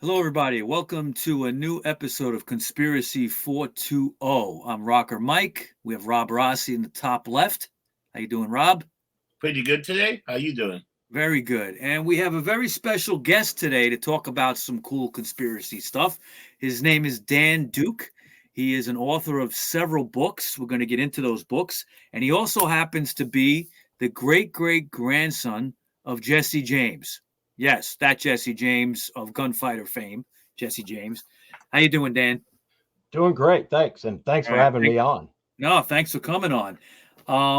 Hello, everybody. Welcome to a new episode of Conspiracy 420. I'm Rocker Mike. We have Rob Rossi in the top left. How you doing, Rob? Pretty good today. How you doing? Very good. And we have a very special guest today to talk about some cool conspiracy stuff. His name is Dan Duke. He is an author of several books. We're going to get into those books. And he also happens to be the great grandson of Jesse James. Yes, that Jesse James of gunfighter fame, Jesse James. How you doing, Dan? Doing great, thanks, and thanks All for right. having me on. No, thanks for coming on.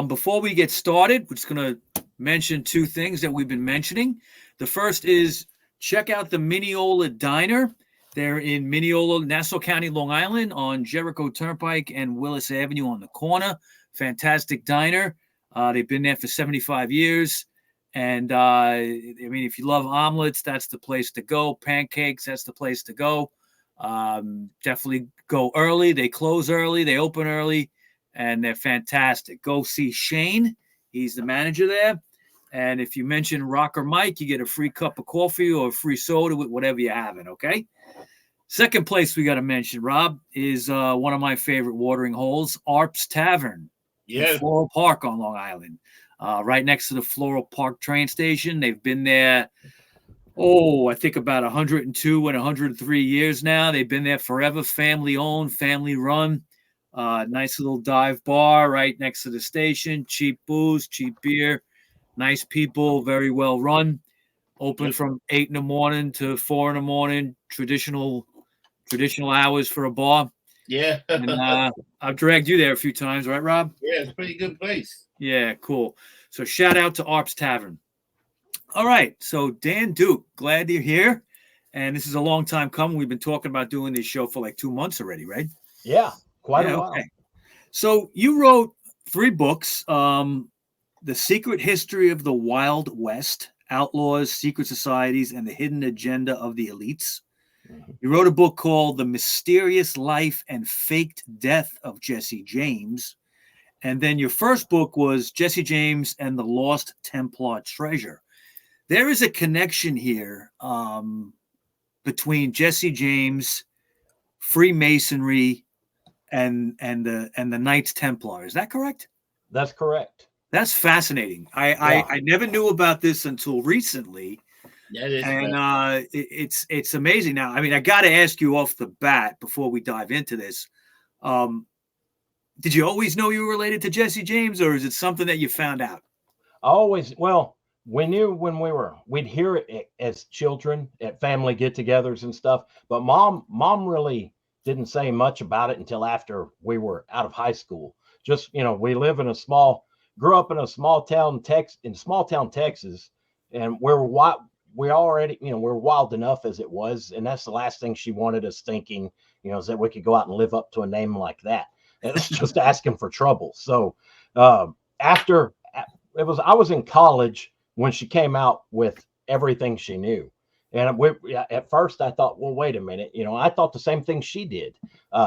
Before we get started, we're just going to mention two things that we've been mentioning. The first is check out the Mineola Diner. They're in Mineola, Nassau County, Long Island, on Jericho Turnpike and Willis Avenue on the corner. Fantastic diner. They've been there for 75 years. And if you love omelets, that's the place to go. Pancakes, that's the place to go. Definitely go early. They close early. They open early. And they're fantastic. Go see Shane. He's the manager there. And if you mention RockerMike, you get a free cup of coffee or a free soda with whatever you're having, okay? Second place we got to mention, Rob, is one of my favorite watering holes, Arp's Tavern in Floral Park on Long Island, right next to the Floral Park train station. They've been there, I think about 102 and 103 years now. They've been there forever, family-owned, family-run. Nice little dive bar right next to the station. Cheap booze, cheap beer, nice people, very well run. Open from 8 in the morning to 4 in the morning. Traditional hours for a bar. Yeah. And I've dragged you there a few times, right, Rob? Yeah, it's a pretty good place. Yeah, cool. So shout out to Arp's Tavern. All right. So Dan Duke, glad you're here. And this is a long time coming. We've been talking about doing this show for like 2 months already, right? Yeah. Quite a while. Okay. So you wrote 3 books, The Secret History of the Wild West, Outlaws, Secret Societies, and the Hidden Agenda of the Elites. Mm-hmm. You wrote a book called The Mysterious Life and Faked Death of Jesse James. And then your first book was Jesse James and the Lost Templar Treasure. There is a connection here between Jesse James, Freemasonry, and the Knights Templar. Is that correct? That's correct. That's fascinating. I never knew about this until recently. That is, and it's amazing. Now, I mean, I got to ask you off the bat before we dive into this. Did you always know you were related to Jesse James, or is it something that you found out? We knew when we'd hear it as children at family get-togethers and stuff, but mom really didn't say much about it until after we were out of high school. Just, we grew up in a small town, Texas, and we're already, we're wild enough as it was. And that's the last thing she wanted us thinking, is that we could go out and live up to a name like that. It's just asking for trouble. So I was in college when she came out with everything she knew. And at first I thought, well, wait a minute. I thought the same thing she did.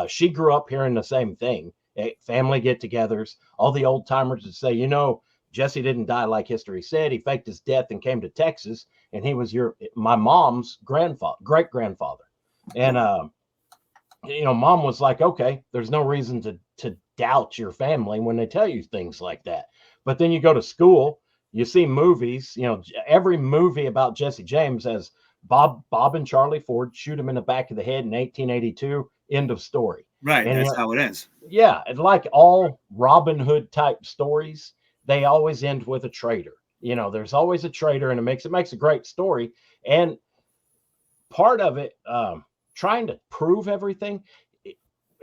She grew up hearing the same thing. Family get-togethers, all the old timers would say, Jesse didn't die like history said. He faked his death and came to Texas, and he was my mom's great grandfather. And mom was like, okay, there's no reason to doubt your family when they tell you things like that. But then you go to school, you see movies. Every movie about Jesse James has Bob and Charlie Ford shoot him in the back of the head in 1882. End of story. Right. And that's how it ends. Yeah. And like all Robin Hood type stories, they always end with a traitor. There's always a traitor, and it makes a great story. And part of it, trying to prove everything,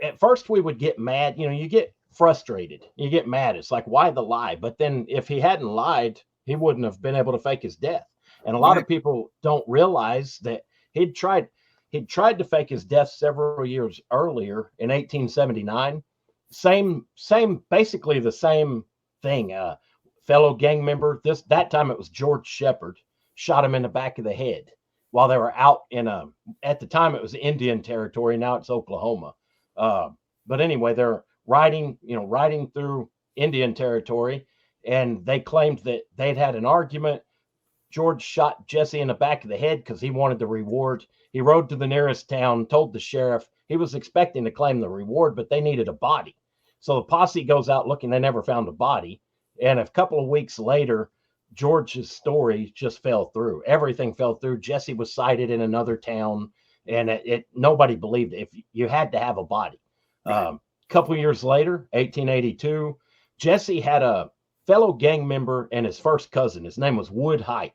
at first we would get mad. You get frustrated. You get mad. It's like, why the lie? But then if he hadn't lied, he wouldn't have been able to fake his death. And a lot of people don't realize that he'd tried to fake his death several years earlier in 1879. Basically the same thing. Fellow gang member, that time it was George Shepard, shot him in the back of the head while they were out at the time it was Indian territory. Now it's Oklahoma. But anyway, they're riding through Indian territory, and they claimed that they'd had an argument. George shot Jesse in the back of the head because he wanted the reward. He rode to the nearest town, told the sheriff he was expecting to claim the reward, but they needed a body. So the posse goes out looking. They never found a body. And a couple of weeks later, George's story just fell through. Everything fell through. Jesse was sighted in another town, and nobody believed it. If you had to have a body. Right. Couple of years later, 1882, Jesse had a fellow gang member and his first cousin. His name was Wood Height.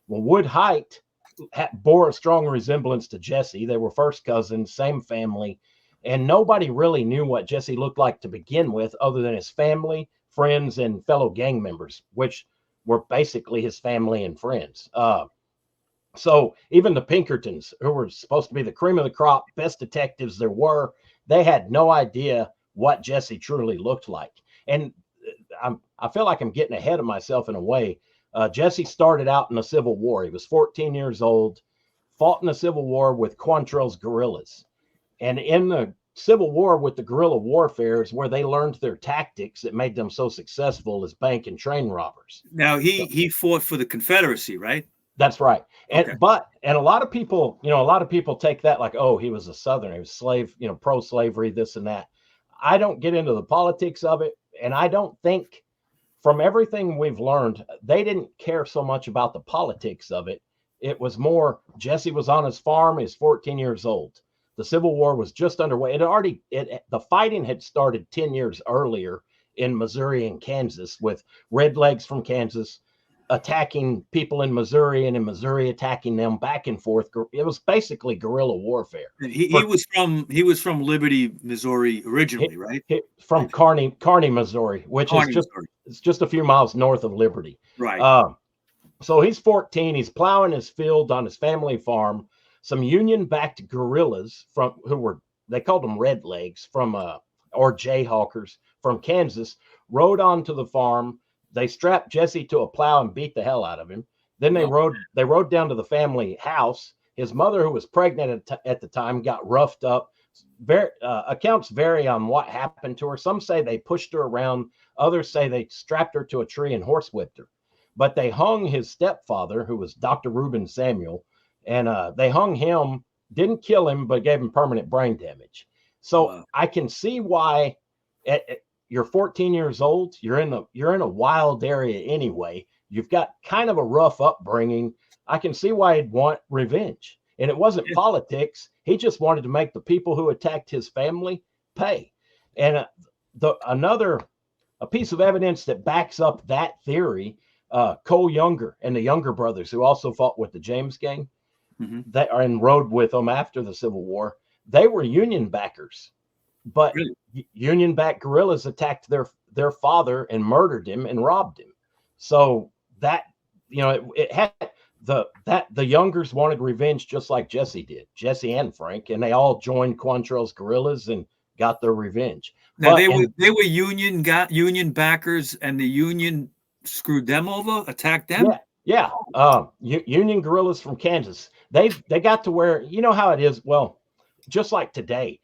Well, Wood Height bore a strong resemblance to Jesse. They were first cousins, same family, and nobody really knew what Jesse looked like to begin with, other than his family, friends, and fellow gang members, which were basically his family and friends. So even the Pinkertons, who were supposed to be the cream of the crop, best detectives there were, they had no idea what Jesse truly looked like. And I feel like I'm getting ahead of myself in a way. Jesse started out in the Civil War. He was 14 years old, fought in the Civil War with Quantrell's guerrillas. And in the Civil War with the guerrilla warfare is where they learned their tactics that made them so successful as bank and train robbers. Now he fought for the Confederacy, right? That's right. And Okay. a lot of people, a lot of people take that like, oh, he was a Southerner, he was slave, pro-slavery, this and that. I don't get into the politics of it. And I don't think, from everything we've learned, they didn't care so much about the politics of it. It was more, Jesse was on his farm. He's 14 years old. The Civil War was just underway. The fighting had started 10 years earlier in Missouri and Kansas, with redlegs from Kansas attacking people in Missouri, and in Missouri attacking them back and forth. It was basically guerrilla warfare. He was from Liberty, Missouri originally, right? From Kearney, Missouri, which Kearney, is just a few miles north of Liberty. Right. So he's 14. He's plowing his field on his family farm. Some Union-backed guerrillas they called them redlegs or Jayhawkers from Kansas, rode onto the farm. They strapped Jesse to a plow and beat the hell out of him. Then they rode down to the family house. His mother, who was pregnant at the time, got roughed up. Accounts vary on what happened to her. Some say they pushed her around. Others say they strapped her to a tree and horsewhipped her. But they hung his stepfather, who was Dr. Reuben Samuel, and they hung him, didn't kill him, but gave him permanent brain damage. So I can see why you're 14 years old. You're in a wild area anyway. You've got kind of a rough upbringing. I can see why he'd want revenge. And it wasn't politics. He just wanted to make the people who attacked his family pay. And a piece of evidence that backs up that theory, Cole Younger and the Younger brothers, who also fought with the James gang, that are and rode with them after the Civil War, they were Union backers. But Union-backed guerrillas attacked their father and murdered him and robbed him. So that, it had the Youngers wanted revenge just like Jesse did, Jesse and Frank, and they all joined Quantrell's guerrillas and got their revenge. Now they were Union backers, and the Union screwed them over, attacked them. Yeah. Union guerrillas from Kansas. They got to where, how it is. Well, just like today.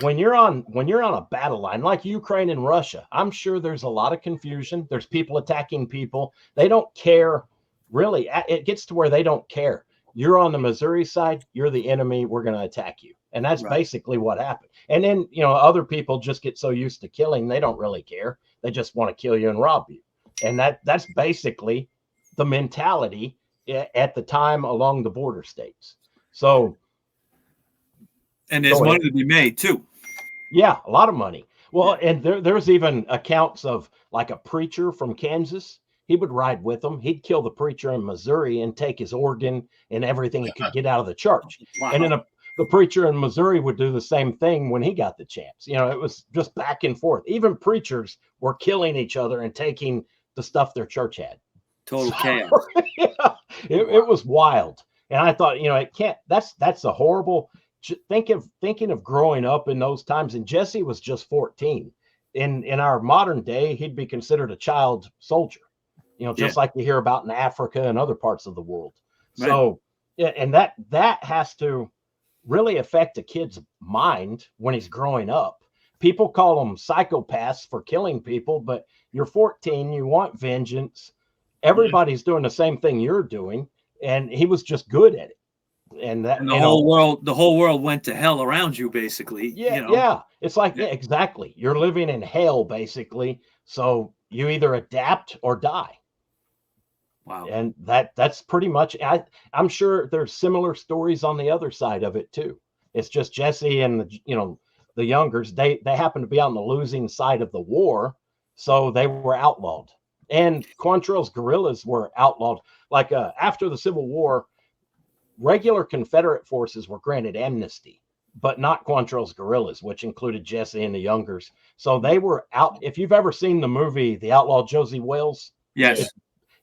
When you're on a battle line like Ukraine and Russia, I'm sure there's a lot of confusion. There's people attacking people. They don't care, really. It gets to where they don't care. You're on the Missouri side. You're the enemy. We're going to attack you. And that's basically what happened. And then, other people just get so used to killing, they don't really care. They just want to kill you and rob you. And that's basically the mentality at the time along the border states. So. And there's money to be made too. Yeah, a lot of money. Well, and there's even accounts of like a preacher from Kansas. He would ride with them. He'd kill the preacher in Missouri and take his organ and everything he could get out of the church. Wow. And then the preacher in Missouri would do the same thing when he got the chance. It was just back and forth. Even preachers were killing each other and taking the stuff their church had. Total chaos. It was wild. And I thought, it can't. That's a horrible. Thinking of growing up in those times, and Jesse was just 14. In our modern day, he'd be considered a child soldier, just like you hear about in Africa and other parts of the world. Right. So, and that has to really affect a kid's mind when he's growing up. People call them psychopaths for killing people, but you're 14, you want vengeance, everybody's doing the same thing you're doing, and he was just good at it. And that, And the whole world went to hell around you, basically. yeah. It's like, yeah, exactly. You're living in hell, basically. So you either adapt or die. Wow. And that's pretty much. I'm sure there's similar stories on the other side of it too. It's just Jesse and the youngers. They happen to be on the losing side of the war, so they were outlawed. And Quantrill's guerrillas were outlawed. Like after the Civil War, regular Confederate forces were granted amnesty, but not Quantrill's guerrillas, which included Jesse and the youngers. So they were out. If you've ever seen the movie The Outlaw Josie Wales, yes,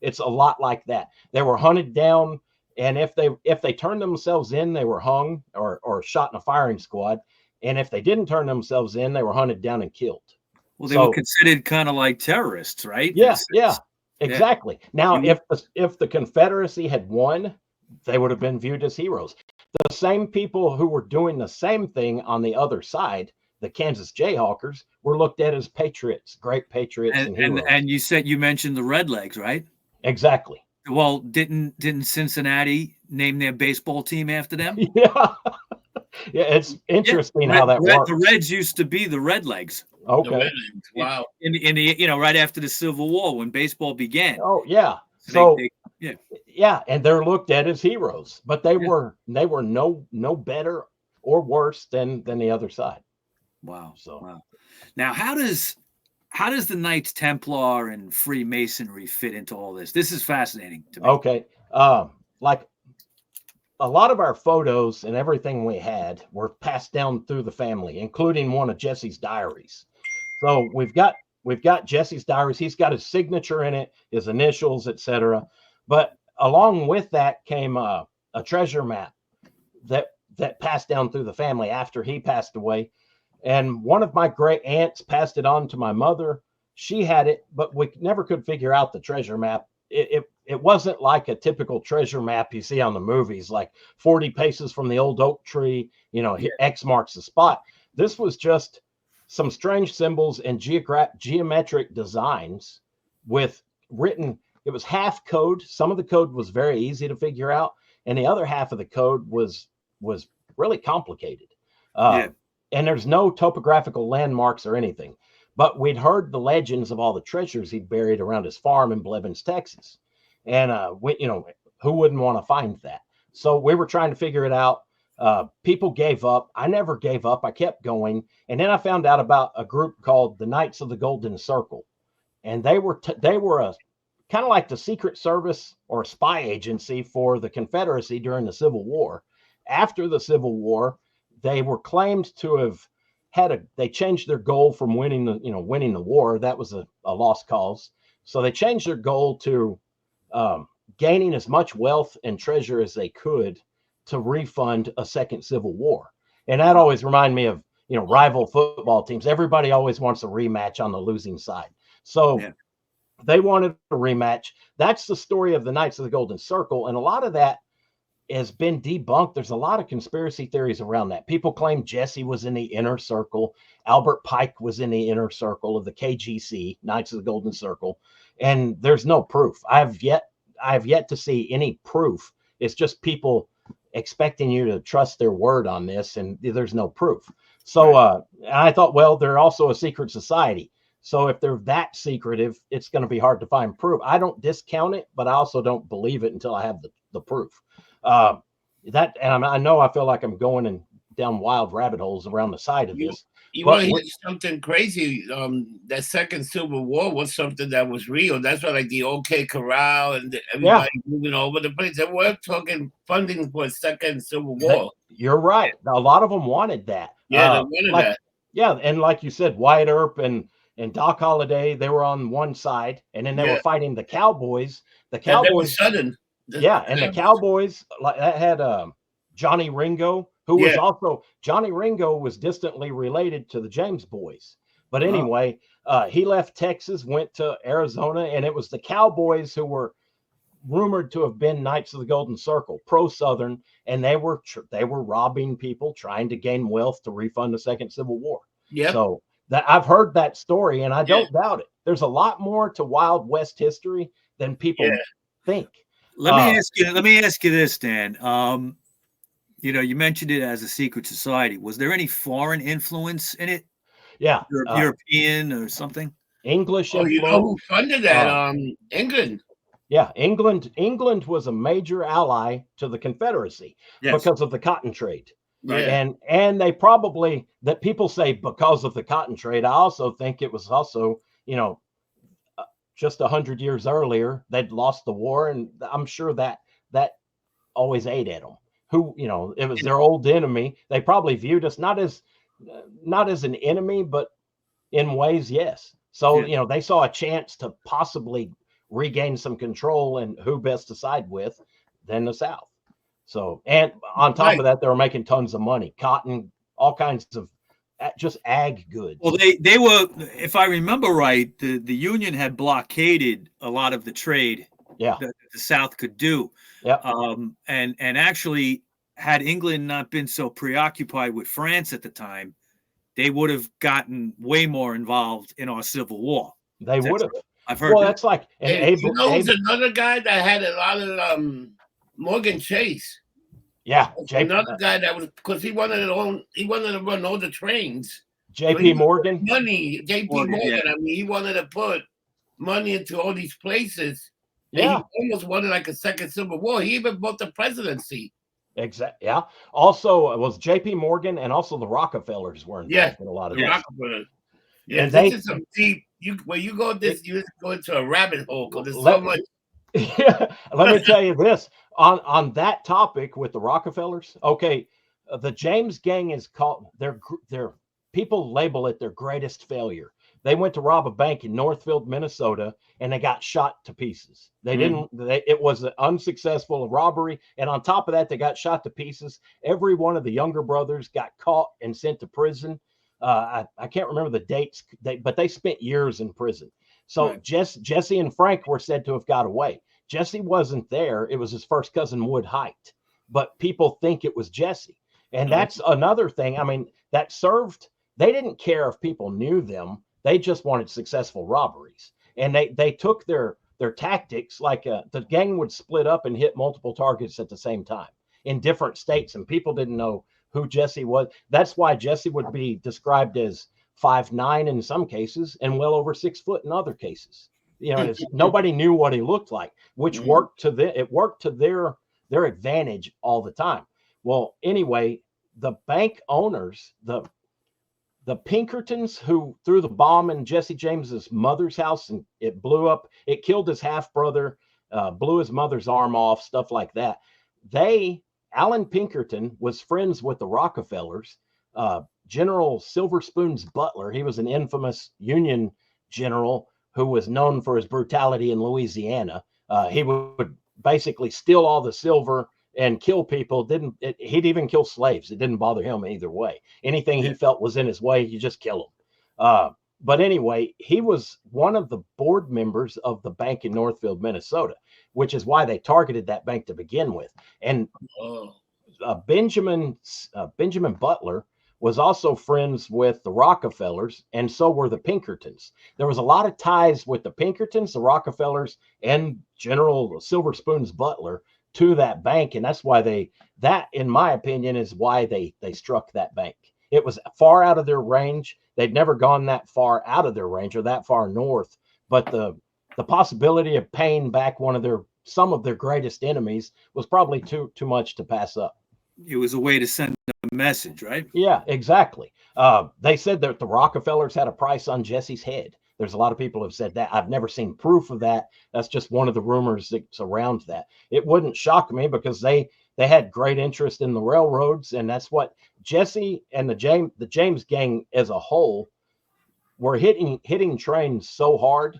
it's a lot like that. They were hunted down, and if they turned themselves in, they were hung or shot in a firing squad. And if they didn't turn themselves in, they were hunted down and killed. Well, they were considered kind of like terrorists, right? Yeah, exactly. Now, if the Confederacy had won, they would have been viewed as heroes. The same people who were doing the same thing on the other side, the Kansas Jayhawkers, were looked at as patriots, great patriots and heroes. And you mentioned the Redlegs, right? Exactly. Well, didn't Cincinnati name their baseball team after them? Yeah. Yeah, it's interesting how that works. The Reds used to be the Redlegs. Okay. Wow. In the right after the Civil War when baseball began. Oh yeah. And they're looked at as heroes, but they were no better or worse than the other side. Wow. Wow. Now, how does the Knights Templar and Freemasonry fit into all this? This is fascinating to me. Okay. Like a lot of our photos and everything we had were passed down through the family, including one of Jesse's diaries. So we've got Jesse's diaries. He's got his signature in it, his initials, etc. But along with that came a treasure map that passed down through the family after he passed away. And one of my great aunts passed it on to my mother. She had it, but we never could figure out the treasure map. It wasn't like a typical treasure map you see on the movies, like 40 paces from the old oak tree, X marks the spot. This was just some strange symbols and geometric designs with written. It was half code. Some of the code was very easy to figure out, and the other half of the code was really complicated. And there's no topographical landmarks or anything. But we'd heard the legends of all the treasures he'd buried around his farm in Blevins, Texas. And, who wouldn't want to find that? So we were trying to figure it out. People gave up. I never gave up. I kept going. And then I found out about a group called the Knights of the Golden Circle. And they were a kind of like the Secret Service or a spy agency for the Confederacy during the Civil War. After the Civil War, they were claimed to have they changed their goal from winning the war. That was a lost cause. So they changed their goal to gaining as much wealth and treasure as they could to refund a second Civil War. And that always reminded me of, rival football teams. Everybody always wants a rematch on the losing side. So they wanted a rematch. That's the story of the Knights of the Golden Circle. And a lot of that has been debunked. There's a lot of conspiracy theories around that. People claim Jesse was in the inner circle. Albert Pike was in the inner circle of the KGC, Knights of the Golden Circle. And there's no proof. I have yet to see any proof. It's just people expecting you to trust their word on this, and there's no proof. So I thought, well, they're also a secret society. So if they're that secretive, it's going to be hard to find proof. I don't discount it, but I also don't believe it until I have the proof. I feel like I'm going down wild rabbit holes around the side of this. You want to hear something crazy? That second Civil War was something that was real. That's why, like the OK Corral and everybody moving over the place. They were talking funding for a second Civil War. You're right. A lot of them wanted that. Yeah, they wanted that. Yeah, and like you said, Wyatt Earp and Doc Holliday, they were on one side, and then they were fighting the Cowboys. The Cowboys, sudden. And the Cowboys, like that had Johnny Ringo, who was also Johnny Ringo was distantly related to the James Boys. But anyway, he left Texas, went to Arizona, and it was the Cowboys who were rumored to have been Knights of the Golden Circle, pro-Southern, and they were robbing people, trying to gain wealth to refund the Second Civil War. Yeah. So That I've heard that story, and I don't doubt it. There's a lot more to Wild West history than people think. Let me ask you. Let me ask you this, Dan. You know, you mentioned it as a secret society. Was there any foreign influence in it? Yeah, European or something? English Oh, influence. you know who funded that? England. Yeah, England was a major ally to the Confederacy because of the cotton trade. Yeah. And they probably, that people say because of the cotton trade, I also think it was also, you know, just 100 years earlier, they'd lost the war, and I'm sure that always ate at them. Who, you know, it was their old enemy. They probably viewed us not as an enemy, but in ways, yes. So, you know, they saw a chance to possibly regain some control, and who best to side with than the South. So, and on top of that, they were making tons of money, cotton, all kinds of just ag goods. Well, they were, if I remember right, the Union had blockaded a lot of the trade that the South could do. And actually, had England not been so preoccupied with France at the time, they would have gotten way more involved in our Civil War. They would have. I've heard. Well, that's like, and you know, who's another guy that had a lot of Morgan Chase. Yeah, another guy that was, because he wanted to run all the trains. J.P. Morgan. Morgan. I mean, he wanted to put money into all these places. Yeah, he almost wanted like a second Civil War. He even bought the presidency. Exactly. Yeah. Also, it was J.P. Morgan, and also the Rockefellers were involved in a lot of that. Yeah, and this is some deep. When you go this, you go into a rabbit hole because there's so much. Yeah, let me tell you this on that topic with the Rockefellers. Okay, the James Gang is called their people label it their greatest failure. They went to rob a bank in Northfield, Minnesota, and they got shot to pieces. They didn't. It was an unsuccessful robbery, and on top of that, they got shot to pieces. Every one of the younger brothers got caught and sent to prison. I can't remember the dates, but they spent years in prison. So Jesse and Frank were said to have got away. Jesse wasn't there. It was his first cousin, Wood Height. But people think it was Jesse. And that's another thing. I mean, that served, they didn't care if people knew them. They just wanted successful robberies. And they took their tactics, like the gang would split up and hit multiple targets at the same time in different states. And people didn't know who Jesse was. That's why Jesse would be described as 5'9" in some cases and well over 6 foot in other cases. You know, nobody knew what he looked like, which worked to their advantage all the time. Well, anyway, the bank owners, the Pinkertons, who threw the bomb in Jesse James's mother's house and it blew up, it killed his half brother, blew his mother's arm off, stuff like that. Alan Pinkerton was friends with the Rockefellers. General Silver Spoon's butler, he was an infamous Union general who was known for his brutality in Louisiana. He would basically steal all the silver and kill people. He'd even kill slaves. It didn't bother him either way. Anything he felt was in his way, you just kill him. But anyway, he was one of the board members of the bank in Northfield, Minnesota, which is why they targeted that bank to begin with. And Benjamin Butler was also friends with the Rockefellers, and so were the Pinkertons. There was a lot of ties with the Pinkertons, the Rockefellers, and General Silver Spoon's butler to that bank, and that's why that, in my opinion, is why they struck that bank. It was far out of their range. They'd never gone that far out of their range or that far north, but the possibility of paying back some of their greatest enemies was probably too much to pass up. It was a way to send a message, right? Yeah, exactly. They said that the Rockefellers had a price on Jesse's head. There's a lot of people who have said that. I've never seen proof of that. That's just one of the rumors that surrounds that. It wouldn't shock me because they had great interest in the railroads, and that's what Jesse and the James Gang as a whole were hitting trains so hard.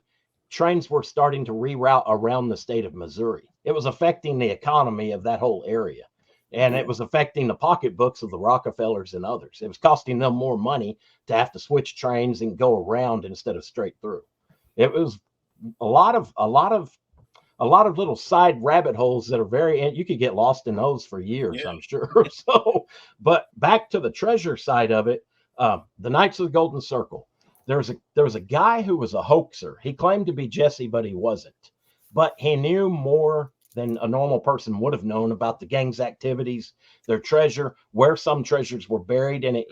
Trains were starting to reroute around the state of Missouri. It was affecting the economy of that whole area. And it was affecting the pocketbooks of the Rockefellers and others. It was costing them more money to have to switch trains and go around instead of straight through. It was a lot of little side rabbit holes that are you could get lost in those for years, I'm sure. So, but back to the treasure side of it, the Knights of the Golden Circle. there was a guy who was a hoaxer. He claimed to be Jesse, but he wasn't. But he knew more than a normal person would have known about the gang's activities, their treasure, where some treasures were buried, and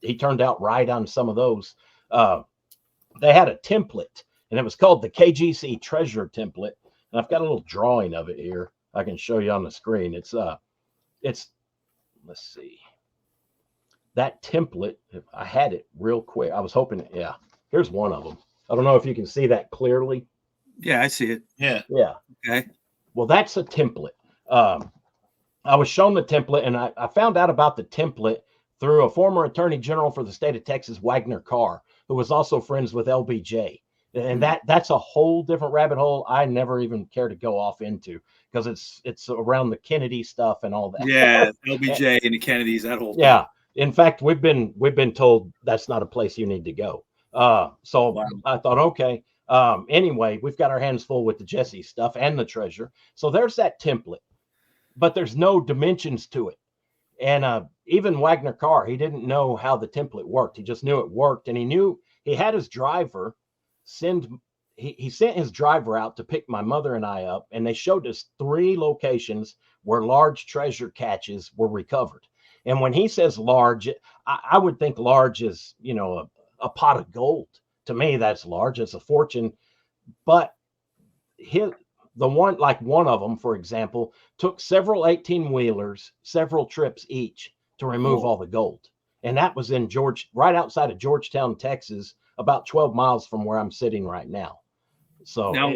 he turned out right on some of those. They had a template, and it was called the KGC Treasure Template. And I've got a little drawing of it here. I can show you on the screen. It's let's see. That template, if I had it real quick. I was hoping, yeah, here's one of them. I don't know if you can see that clearly. Yeah, I see it. Yeah. Yeah. Okay. Well, that's a template. I was shown the template, and I found out about the template through a former attorney general for the state of Texas, Wagner Carr, who was also friends with LBJ. And that's a whole different rabbit hole I never even care to go off into, because it's around the Kennedy stuff and all that. Yeah, LBJ and the Kennedys, that whole thing. Yeah. In fact, we've been told that's not a place you need to go. So wow. I thought, okay. Anyway, we've got our hands full with the Jesse stuff and the treasure. So there's that template, but there's no dimensions to it. And even Wagner Carr, he didn't know how the template worked. He just knew it worked, and he knew he had his driver he sent his driver out to pick my mother and I up, and they showed us 3 locations where large treasure caches were recovered. And when he says large, I would think large is, a pot of gold. To me, that's large. It's a fortune. But one of them, for example, took several 18-wheelers, several trips each to remove all the gold. And that was in right outside of Georgetown, Texas, about 12 miles from where I'm sitting right now. So, now,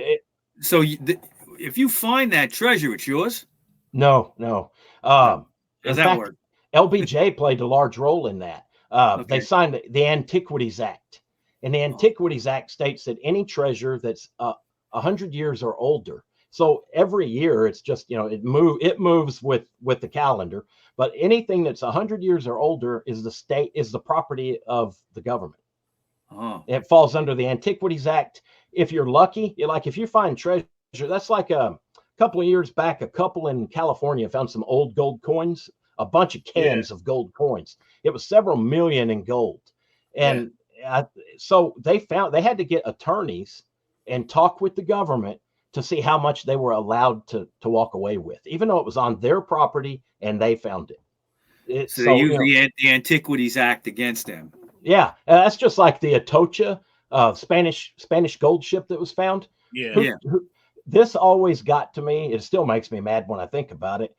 if you find that treasure, it's yours? No. How does that work? LBJ played a large role in that. Okay. They signed the Antiquities Act. And the Antiquities Act states that any treasure that's 100 years or older. So every year it's just, it moves with the calendar. But anything that's 100 years or older is the property of the government. It falls under the Antiquities Act. If you're lucky, if you find treasure, that's like a couple of years back, a couple in California found some old gold coins, a bunch of cans of gold coins. It was several million in gold. And so they had to get attorneys and talk with the government to see how much they were allowed to walk away with, even though it was on their property and they found it. So they use the Antiquities Act against them. Yeah, that's just like the Atocha Spanish gold ship that was found. Yeah. This always got to me. It still makes me mad when I think about it.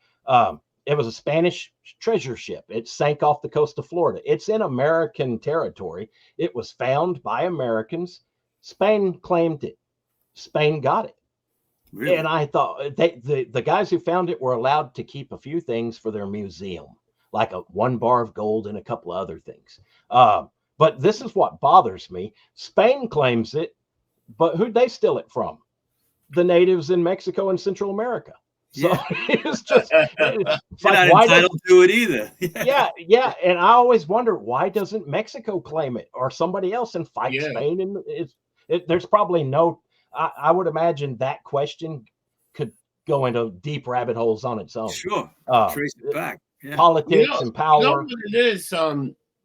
It was a Spanish treasure ship. It sank off the coast of Florida. It's in American territory. It was found by Americans. Spain claimed it. Spain got it. Really? And I thought the guys who found it were allowed to keep a few things for their museum, like one bar of gold and a couple of other things. But this is what bothers me. Spain claims it, but who'd they steal it from? The natives in Mexico and Central America. So it's just it's like, not entitled to it either. Yeah. And I always wonder, why doesn't Mexico claim it or somebody else and fight Spain? And there's probably no. I would imagine that question could go into deep rabbit holes on its own. Sure, trace it back. Yeah. Politics and power. You know what it is?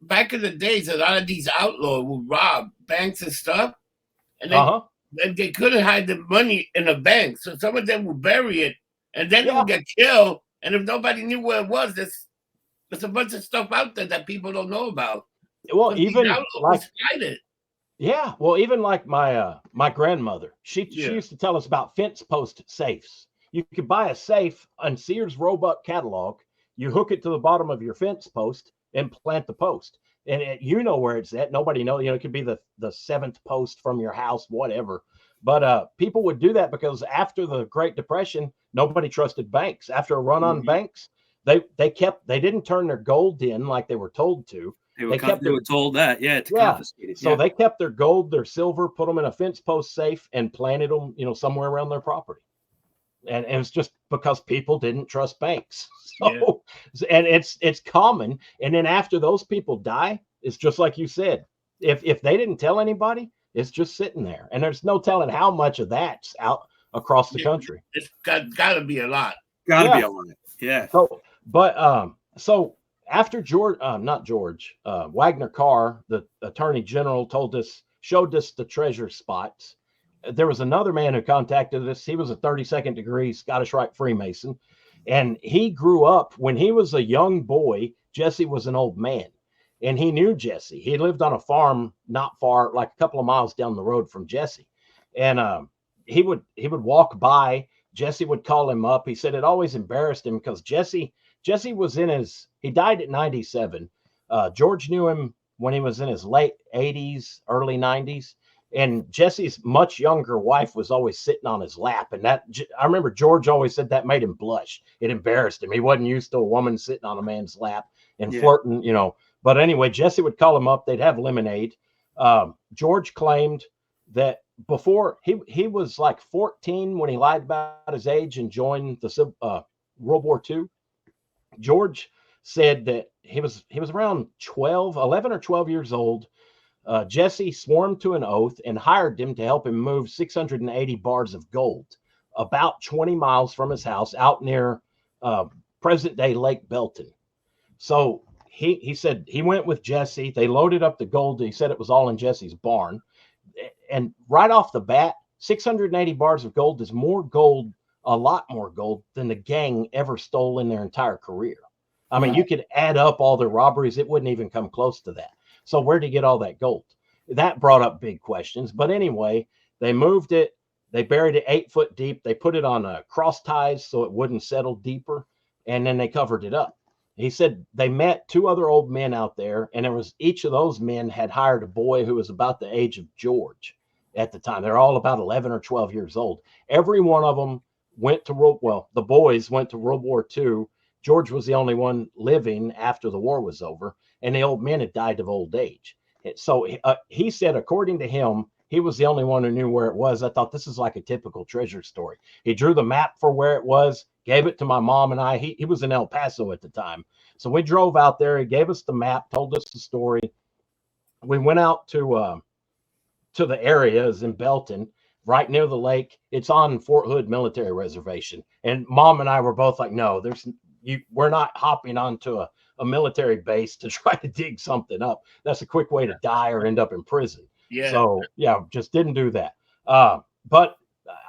Back in the days, a lot of these outlaws would rob banks and stuff, and they couldn't hide the money in a bank, so some of them would bury it, and then they would get killed. And if nobody knew where it was, there's a bunch of stuff out there that people don't know about. Well, but even like it. Yeah, well, even like my grandmother, she used to tell us about fence post safes. You could buy a safe on Sears Roebuck catalog. You hook it to the bottom of your fence post and plant the post, and where it's at. Nobody knows. It could be the 7th post from your house, whatever. But people would do that because after the Great Depression, nobody trusted banks. After a run on banks, they didn't turn their gold in like they were told to. They were told that, to confiscate it. So they kept their gold, their silver, put them in a fence post safe, and planted them, somewhere around their property. And it's just because people didn't trust banks. So, and it's common. And then after those people die, it's just like you said. If they didn't tell anybody, it's just sitting there, and there's no telling how much of that's out across the country. It's got to be a lot. Got to be a lot. Yeah. So after Wagner Carr, the attorney general, told us showed us the treasure spots. There was another man who contacted us. He was a 32nd degree Scottish Rite Freemason, and he grew up when he was a young boy. Jesse was an old man, and he knew Jesse. He lived on a farm not far, like a couple of miles down the road from Jesse, and he would walk by. Jesse would call him up. He said it always embarrassed him because Jesse was he died at 97. George knew him when he was in his late 80s, early 90s. And Jesse's much younger wife was always sitting on his lap. And I remember George always said that made him blush. It embarrassed him. He wasn't used to a woman sitting on a man's lap and flirting, you know. But anyway, Jesse would call him up. They'd have lemonade. George claimed that before he was like 14 when he lied about his age and joined the World War II. George said that he was around 11 or 12 years old. Jesse swore him to an oath and hired him to help him move 680 bars of gold about 20 miles from his house out near present-day Lake Belton. So he said he went with Jesse. They loaded up the gold. He said it was all in Jesse's barn. And right off the bat, 680 bars of gold is more gold, a lot more gold than the gang ever stole in their entire career. I mean, you could add up all the robberies. It wouldn't even come close to that. So where'd he get all that gold? That brought up big questions. But anyway, they moved it. They buried it 8 foot deep. They put it on cross ties so it wouldn't settle deeper. And then they covered it up. He said they met 2 other old men out there. And each of those men had hired a boy who was about the age of George at the time. They're all about 11 or 12 years old. Every one of them went to the boys went to World War II. George was the only one living after the war was over, and the old men had died of old age. So he said, according to him, he was the only one who knew where it was. I thought this is like a typical treasure story. He drew the map for where it was, gave it to my mom and I. He was in El Paso at the time. So we drove out there. He gave us the map, told us the story. We went out to the areas in Belton, right near the lake. It's on Fort Hood Military Reservation. And Mom and I were both like, no, we're not hopping onto a military base to try to dig something up. That's a quick way to die or end up in prison. Yeah. So just didn't do that. But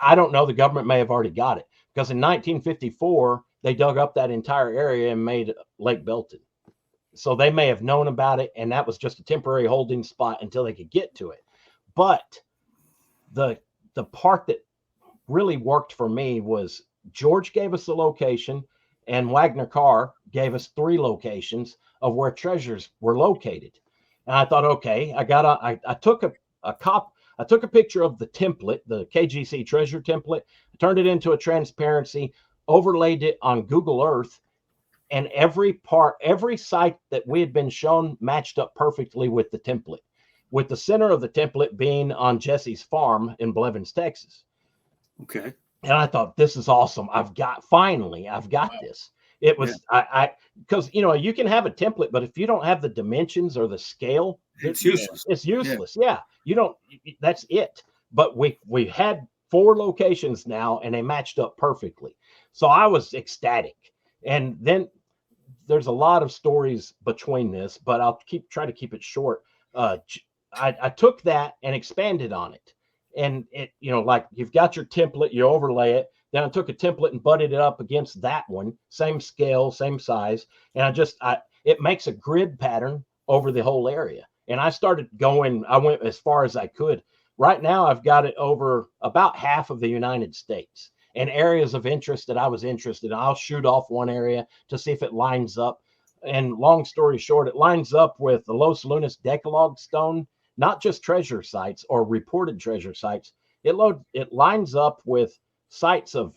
I don't know. The government may have already got it because in 1954, they dug up that entire area and made Lake Belton. So they may have known about it. And that was just a temporary holding spot until they could get to it. But the part that really worked for me was George gave us the location, and Wagner Carr gave us 3 locations of where treasures were located. And I thought, okay, I took a picture of the template, the KGC treasure template, turned it into a transparency, overlaid it on Google Earth, and every site that we had been shown matched up perfectly with the template, with the center of the template being on Jesse's farm in Blevins, Texas. Okay. And I thought, this is awesome. I've got this. It was, because, you can have a template, but if you don't have the dimensions or the scale, it's useless. It's useless. Yeah. That's it. But we had 4 locations now and they matched up perfectly. So I was ecstatic. And then there's a lot of stories between this, but I'll try to keep it short. I took that and expanded on it. And it, like you've got your template, you overlay it. Then I took a template and butted it up against that one, same scale, same size. And it makes a grid pattern over the whole area. And I went as far as I could. Right now, I've got it over about half of the United States and areas of interest that I was interested in. I'll shoot off one area to see if it lines up. And long story short, it lines up with the Los Lunas Decalogue Stone, not just treasure sites or reported treasure sites. It lines up with sites of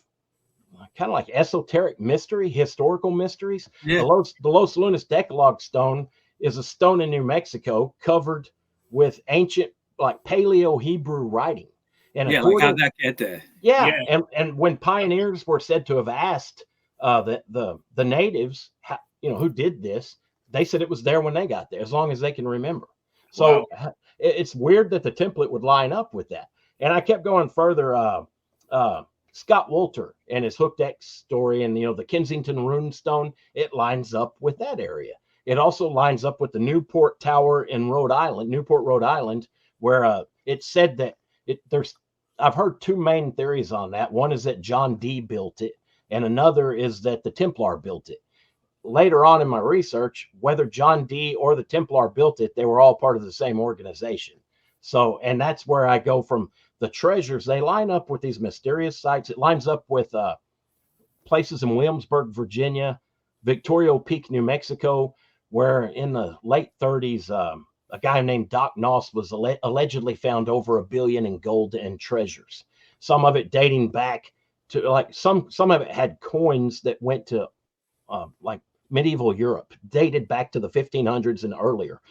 kind of like esoteric mystery, historical mysteries. Yeah. The Los Lunas Decalogue Stone is a stone in New Mexico covered with ancient, like Paleo Hebrew writing. And like how'd that get there? Yeah. And when pioneers were said to have asked the natives, who did this, they said it was there when they got there, as long as they can remember. So it's weird that the template would line up with that. And I kept going further. Scott Wolter and his Hooked X story and, the Kensington Rune Stone, it lines up with that area. It also lines up with the Newport Tower in Newport, Rhode Island, where it said that I've heard two main theories on that. One is that John Dee built it, and another is that the Templar built it. Later on in my research, whether John Dee or the Templar built it, they were all part of the same organization. So, and that's where I go from the treasures. They line up with these mysterious sites. It lines up with places in Williamsburg, Virginia, Victoria Peak, New Mexico, where in the late 30s, a guy named Doc Noss was allegedly found over $1 billion in gold and treasures. Some of it dating back to like some of it had coins that went to like medieval Europe, dated back to the 1500s and earlier.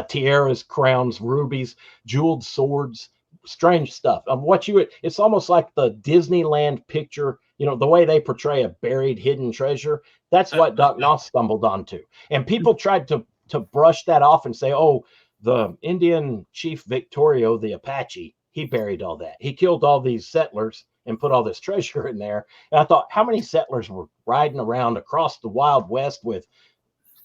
Tiaras, crowns, rubies, jeweled swords, strange stuff. It's almost like the Disneyland picture, the way they portray a buried hidden treasure. That's what Doc Noss stumbled onto. And people tried to brush that off and say, oh, the Indian chief Victorio, the Apache, he buried all that. He killed all these settlers and put all this treasure in there. And I thought, how many settlers were riding around across the Wild West with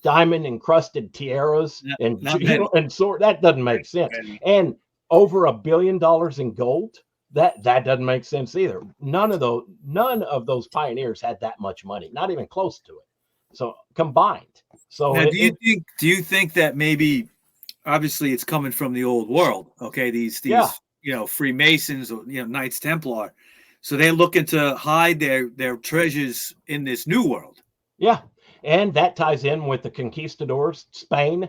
diamond encrusted tiaras and sword? That doesn't make sense. And over $1 billion in gold, that doesn't make sense either. None of those pioneers had that much money, not even close to it. So combined. So now, do you think that maybe, obviously it's coming from the old world, okay? These Freemasons or Knights Templar, so they're looking to hide their treasures in this new world. Yeah, and that ties in with the conquistadors. Spain,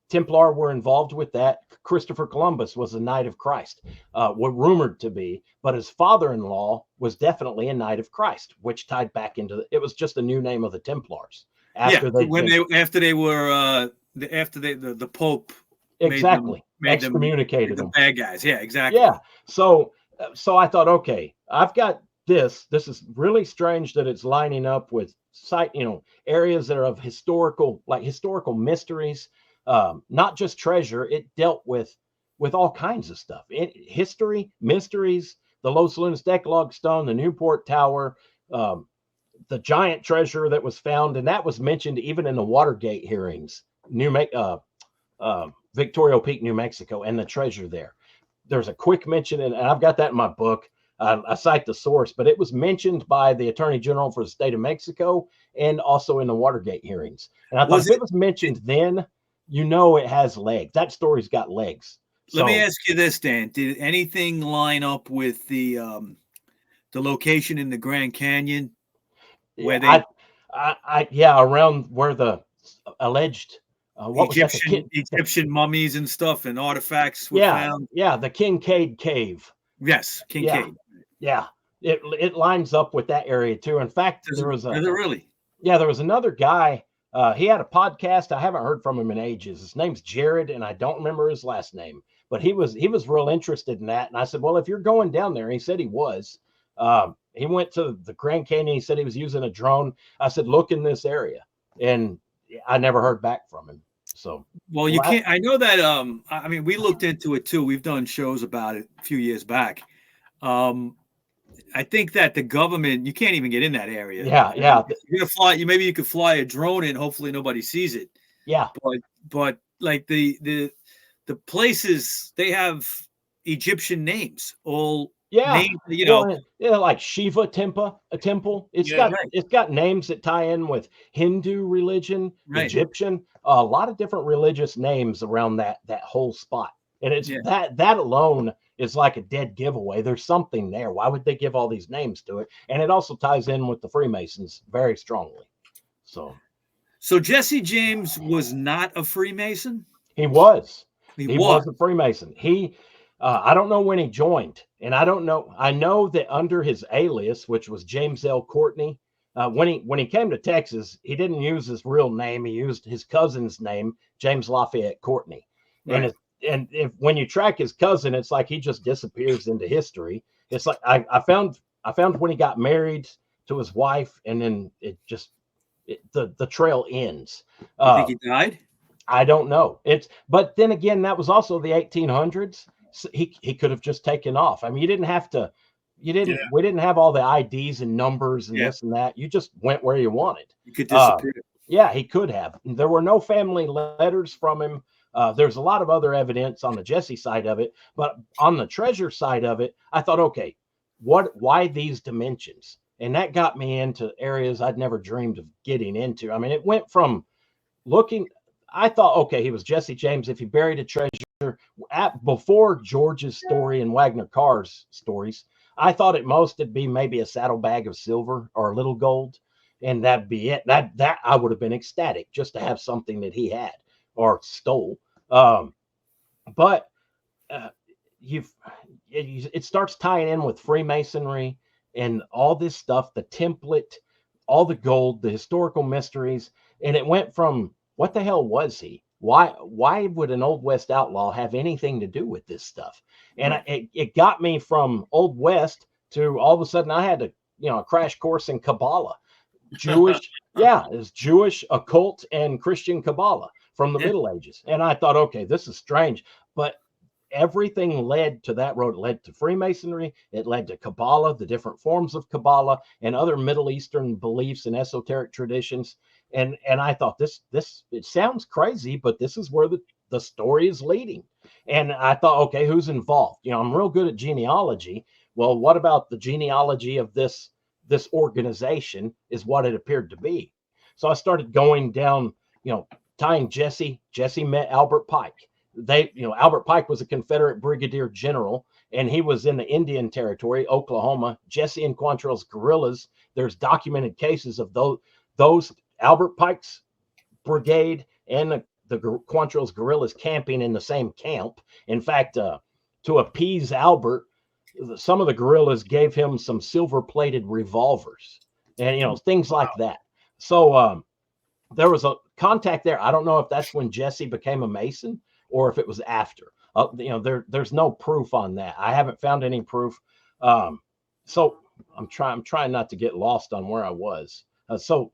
Templar were involved with that. Christopher Columbus was a Knight of Christ, were rumored to be, but his father-in-law was definitely a Knight of Christ, which tied back into it was just a new name of the Templars. After the Pope exactly excommunicated them. Bad guys. Yeah, exactly. Yeah. So I thought, okay, I've got this. This is really strange that it's lining up with areas that are of historical mysteries, not just treasure. It dealt with all kinds of stuff. History, mysteries, the Los Lunas Decalogue Stone, the Newport Tower, the giant treasure that was found, and that was mentioned even in the Watergate hearings, Victoria Peak, New Mexico, and the treasure there. There's a quick mention, and I've got that in my book. I cite the source, but it was mentioned by the Attorney General for the state of Mexico and also in the Watergate hearings. And I thought if it was mentioned then, it has legs. That story's got legs. Let me ask you this, Dan. Did anything line up with the location in the Grand Canyon? Where around where the alleged Egyptian mummies and stuff and artifacts were found. Yeah, the Kincaid Cave. Yes, Kincaid. Yeah. It lines up with that area too. In fact, there was another guy. He had a podcast. I haven't heard from him in ages. His name's Jared, and I don't remember his last name. But he was real interested in that. And I said, well, if you're going down there, and he said he was. He went to the Grand Canyon. He said he was using a drone. I said, look in this area. And I never heard back from him. So, well, you can't. I know that. I mean, we looked into it too. We've done shows about it a few years back. I think that the government, you can't even get in that area. Yeah. You're gonna fly. Maybe you could fly a drone in. Hopefully, nobody sees it. Yeah. But like the places, they have Egyptian names. All names, like Shiva temple. It's got names that tie in with Hindu religion, right. Egyptian, a lot of different religious names around that whole spot. And it's that alone is like a dead giveaway. There's something there. Why would they give all these names to it? And it also ties in with the Freemasons very strongly. So Jesse James was not a Freemason? He was. He was a Freemason. I don't know when he joined, and I don't know. I know that under his alias, which was James L. Courtney, when he came to Texas, he didn't use his real name. He used his cousin's name, James Lafayette Courtney. Right. And when you track his cousin, it's like he just disappears into history. It's like I found when he got married to his wife, and then the trail ends. You think he died? I don't know. But then again, that was also the 1800s. So he could have just taken off. I mean, we didn't have all the IDs and numbers and this and that. You just went where you wanted. You could disappear. Yeah, he could have. There were no family letters from him. There's a lot of other evidence on the Jesse side of it, but on the treasure side of it, I thought, okay, why these dimensions? And that got me into areas I'd never dreamed of getting into. I mean, it went from looking, I thought, okay, he was Jesse James. If he buried a treasure before George's story and Wagner Carr's stories, I thought at most it'd be maybe a saddlebag of silver or a little gold, and that'd be it. That I would have been ecstatic just to have something that he had or stole. But it starts tying in with Freemasonry and all this stuff, the template, all the gold, the historical mysteries, and it went from what the hell was he? Why would an Old West outlaw have anything to do with this stuff? And it got me from Old West to all of a sudden I had to, a crash course in Kabbalah, Jewish, it's Jewish, occult, and Christian Kabbalah from the Middle Ages. And I thought, okay, this is strange, but everything led to that road. It led to Freemasonry. It led to Kabbalah, the different forms of Kabbalah, and other Middle Eastern beliefs and esoteric traditions. And I thought this it sounds crazy, but this is where the story is leading. And I thought, okay, who's involved? I'm real good at genealogy. Well, what about the genealogy of this organization is what it appeared to be. So I started going down, tying Jesse. Jesse met Albert Pike. Albert Pike was a Confederate brigadier general, and he was in the Indian Territory, Oklahoma. Jesse and Quantrill's guerrillas, there's documented cases of those Albert Pike's brigade and the Quantrill's guerrillas camping in the same camp. In fact, to appease Albert, some of the guerrillas gave him some silver-plated revolvers and, things like that. So there was a contact there. I don't know if that's when Jesse became a Mason or if it was after. There's no proof on that. I haven't found any proof. So I'm trying not to get lost on where I was. So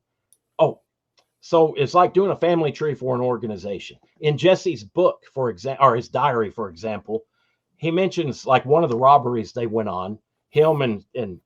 it's like doing a family tree for an organization. In Jesse's book, for example, or his diary, for example, he mentions like one of the robberies they went on, him and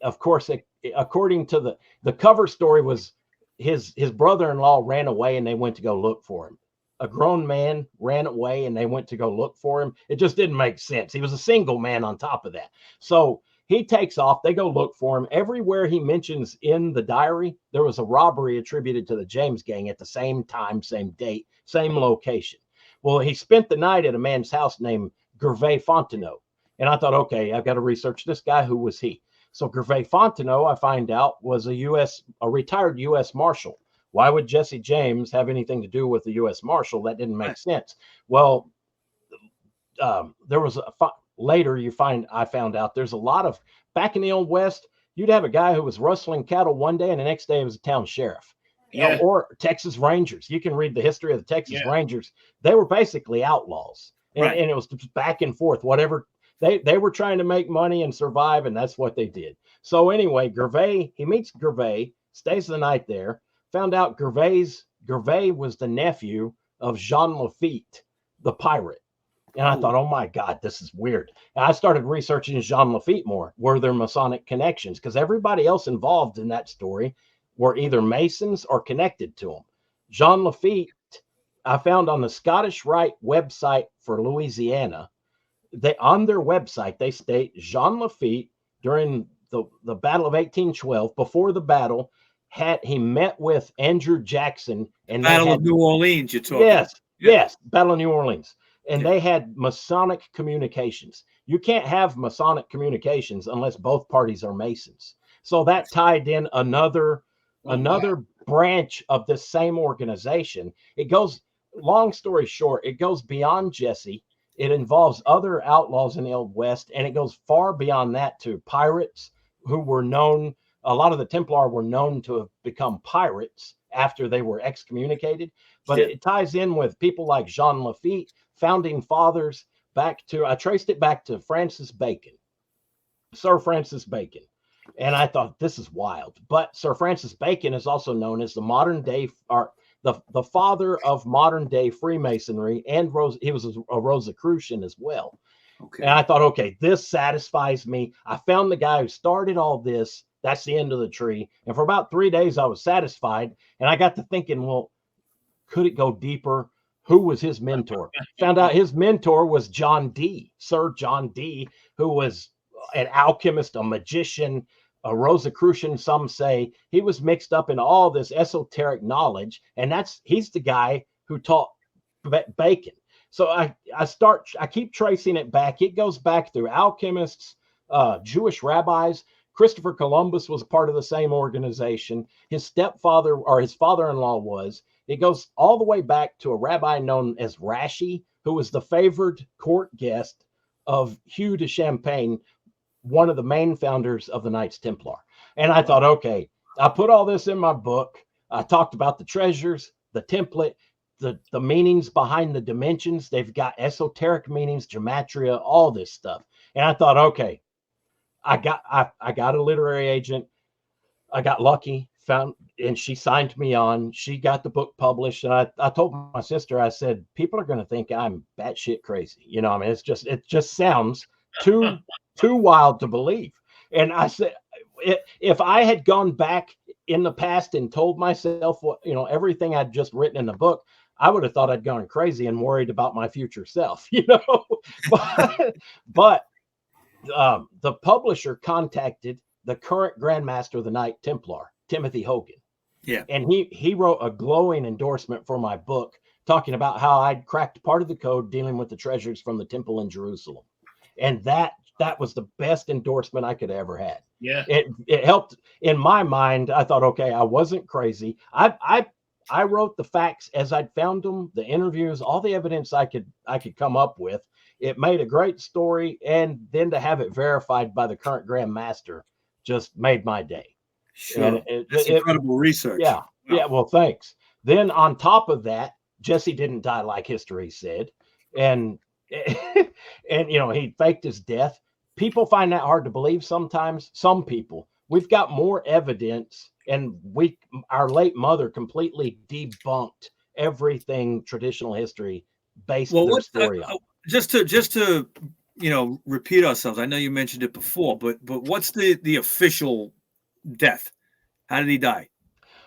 of course, according to the cover story was his brother-in-law ran away and they went to go look for him. A grown man ran away and they went to go look for him. It just didn't make sense. He was a single man on top of that. So he takes off. They go look for him. Everywhere he mentions in the diary, there was a robbery attributed to the James gang at the same time, same date, same location. Well, he spent the night at a man's house named Gervais Fontenot. And I thought, okay, I've got to research this guy. Who was he? So Gervais Fontenot, I find out, was a retired U.S. Marshal. Why would Jesse James have anything to do with the U.S. Marshal? That didn't make sense. Well, there was later I found out there's a lot of, back in the Old West, you'd have a guy who was rustling cattle one day and the next day he was a town sheriff. Or Texas Rangers. You can read the history of the Texas Rangers. They were basically outlaws. And it was back and forth, whatever. They were trying to make money and survive, and that's what they did. So anyway, he meets Gervais, stays the night there, found out Gervais was the nephew of Jean Lafitte, the pirate. And I thought, oh my God, this is weird. And I started researching Jean Lafitte more. Were there Masonic connections? Because everybody else involved in that story were either Masons or connected to him. Jean Lafitte, I found on the Scottish Rite website for Louisiana, on their website, they state Jean Lafitte during the Battle of 1812, before the battle, he met with Andrew Jackson. And Battle of New Orleans, you're talking. Yes, Battle of New Orleans. And they had Masonic communications. You can't have Masonic communications unless both parties are Masons. So that tied in another branch of this same organization. It goes, long story short, it goes beyond Jesse. It involves other outlaws in the Old West, and it goes far beyond that to pirates who were known. A lot of the Templar were known to have become pirates after they were excommunicated. But it ties in with people like Jean Lafitte, founding fathers, I traced it back to Sir Francis Bacon. And I thought, this is wild. But Sir Francis Bacon is also known as the modern day, or the father of modern day Freemasonry, and he was a Rosicrucian as well. Okay. And I thought, okay, this satisfies me. I found the guy who started all this. That's the end of the tree. And for about 3 days, I was satisfied. And I got to thinking, well, could it go deeper? who was his mentor. Found out his mentor was John Dee, Sir John Dee, who was an alchemist, a magician, a Rosicrucian, some say. He was mixed up in all this esoteric knowledge, and he's the guy who taught Bacon. So I keep tracing it back. It goes back through alchemists, Jewish rabbis. Christopher Columbus was a part of the same organization. His stepfather or his father-in-law was. It goes all the way back to a rabbi known as Rashi, who was the favored court guest of Hugh de Champagne, one of the main founders of the Knights Templar. And I thought, okay, I put all this in my book. I talked about the treasures, the template, the meanings behind the dimensions. They've got esoteric meanings, gematria, all this stuff. And I thought, okay, I got a literary agent. I got lucky, and she signed me on. She got the book published. And I told my sister, I said, people are going to think I'm batshit crazy. You know, I mean, it just sounds too wild to believe. And I said, if I had gone back in the past and told myself what, everything I'd just written in the book, I would have thought I'd gone crazy and worried about my future self, but the publisher contacted the current Grand Master of the Knight Templar, Timothy Hogan. Yeah. And he wrote a glowing endorsement for my book, talking about how I'd cracked part of the code dealing with the treasures from the temple in Jerusalem. And that was the best endorsement I could ever had. Yeah. It helped in my mind. I thought, okay, I wasn't crazy. I wrote the facts as I'd found them, the interviews, all the evidence I could come up with. It made a great story, and then to have it verified by the current Grand Master just made my day. Sure. That's incredible research. Yeah. Wow. Yeah. Well, thanks. Then on top of that, Jesse didn't die like history said. And he faked his death. People find that hard to believe sometimes. Some people. We've got more evidence, and our late mother completely debunked everything traditional history based their story on. Just to repeat ourselves. I know you mentioned it before, but what's the official death? How did he die?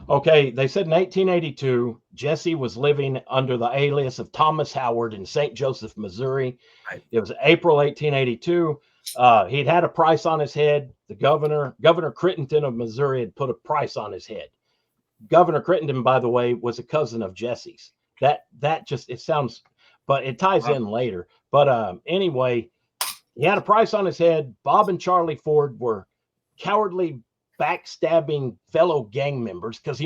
Okay, they said in 1882, Jesse was living under the alias of Thomas Howard in St. Joseph, Missouri. Right. It was April 1882. He'd had a price on his head. The Governor Crittenden of Missouri had put a price on his head. Governor Crittenden, by the way, was a cousin of Jesse's. That just, it sounds, but it ties in later. But anyway, he had a price on his head. Bob and Charlie Ford were cowardly, backstabbing fellow gang members because,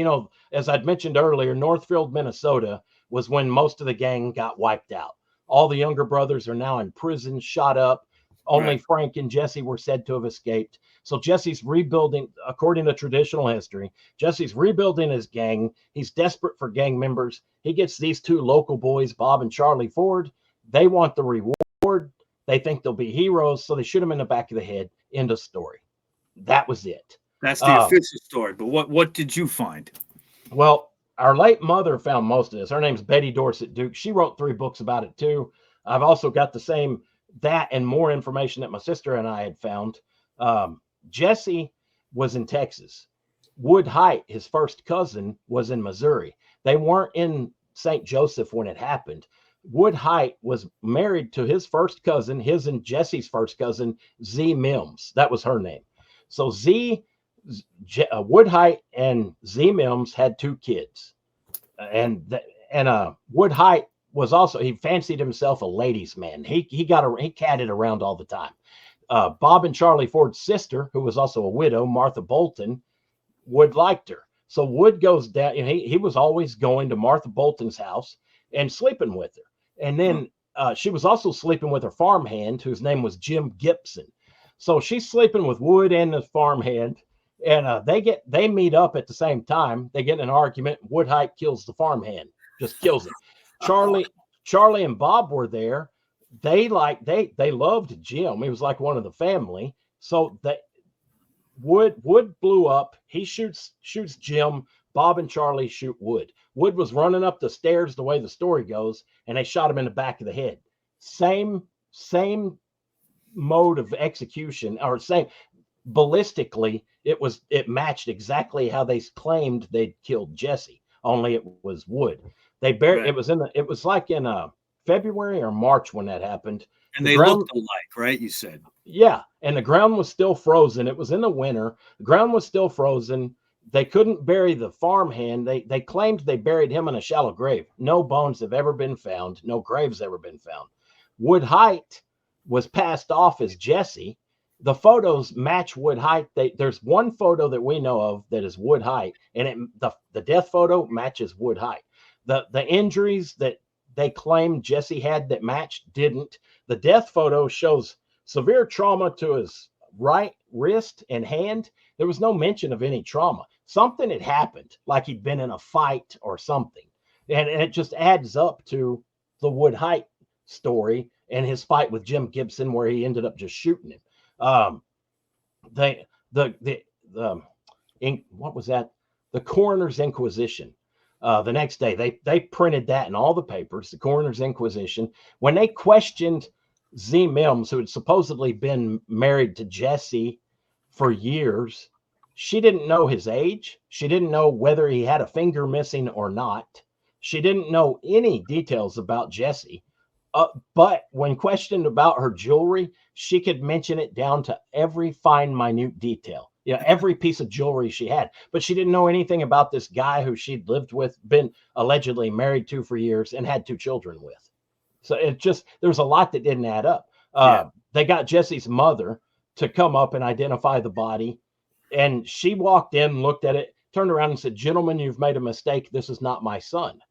as I'd mentioned earlier, Northfield, Minnesota was when most of the gang got wiped out. All the younger brothers are now in prison, shot up. Only Frank and Jesse were said to have escaped. So Jesse's rebuilding, according to traditional history, Jesse's rebuilding his gang. He's desperate for gang members. He gets these two local boys, Bob and Charlie Ford. They want the reward. They think they'll be heroes, so they shoot him in the back of the head. End of story. That was it. That's the official story. But what did you find? Well, our late mother found most of this. Her name's Betty Dorset Duke. She wrote 3 books about it too. I've also got that and more information that my sister and I had found. Jesse was in Texas. Wood Height, his first cousin, was in Missouri. They weren't in St. Joseph when it happened. Wood Height was married to his first cousin, his and Jesse's first cousin, Z Mims. That was her name. So Wood Height and Z Mims had 2 kids. And Wood Height was also, he fancied himself a ladies' man. He catted around all the time. Bob and Charlie Ford's sister, who was also a widow, Martha Bolton, Wood liked her. So Wood goes down, he was always going to Martha Bolton's house and sleeping with her. And then she was also sleeping with her farmhand, whose name was Jim Gibson. So she's sleeping with Wood and the farmhand, and they meet up at the same time. They get in an argument. Wood Height kills the farmhand, just kills him. Charlie and Bob were there. They loved Jim. He was like one of the family. So Wood blew up. He shoots Jim. Bob and Charlie shoot Wood. Wood was running up the stairs the way the story goes, and they shot him in the back of the head. Same mode of execution, or same ballistically, it matched exactly how they claimed they'd killed Jesse, only it was Wood. They buried Right. it was like in February or March when that happened. And The they ground, looked alike, right? You said. yeah, and the ground was still frozen. It was in the winter. The ground was still frozen. They couldn't bury the farmhand. They claimed they buried him in a shallow grave. No bones have ever been found. No graves ever been found. Wood Height was passed off as Jesse. The photos match Wood Height. There's one photo that we know of that is Wood Height, and the death photo matches Wood Height. The injuries that they claimed Jesse had that matched didn't. The death photo shows severe trauma to his right wrist and hand. There was no mention of any trauma. Something had happened, like he'd been in a fight or something. And it just adds up to the Wood Height story and his fight with Jim Gibson, where he ended up just shooting him. What was that? The Coroner's Inquisition. The next day, they printed that in all the papers, the Coroner's Inquisition. When they questioned Z Mims, who had supposedly been married to Jesse for years, she didn't know his age. She didn't know whether he had a finger missing or not. She didn't know any details about Jesse. But when questioned about her jewelry, she could mention it down to every fine, minute detail. Every piece of jewelry she had. But she didn't know anything about this guy who she'd lived with, been allegedly married to for years, and had 2 children with. So there's a lot that didn't add up. They got Jesse's mother to come up and identify the body. And she walked in, looked at it, turned around and said, "Gentlemen, you've made a mistake. This is not my son."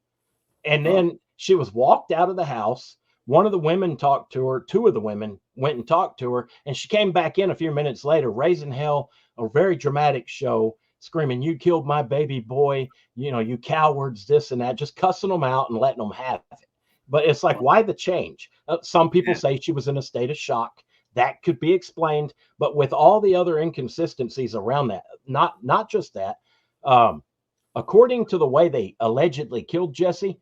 And then she was walked out of the house. One of the women talked to her. 2 of the women went and talked to her. And she came back in a few minutes later, raising hell, a very dramatic show, screaming, "You killed my baby boy. You cowards," this and that, just cussing them out and letting them have it. But it's like, why the change? Some people say she was in a state of shock. That could be explained. But with all the other inconsistencies around that, not just that, according to the way they allegedly killed Jesse,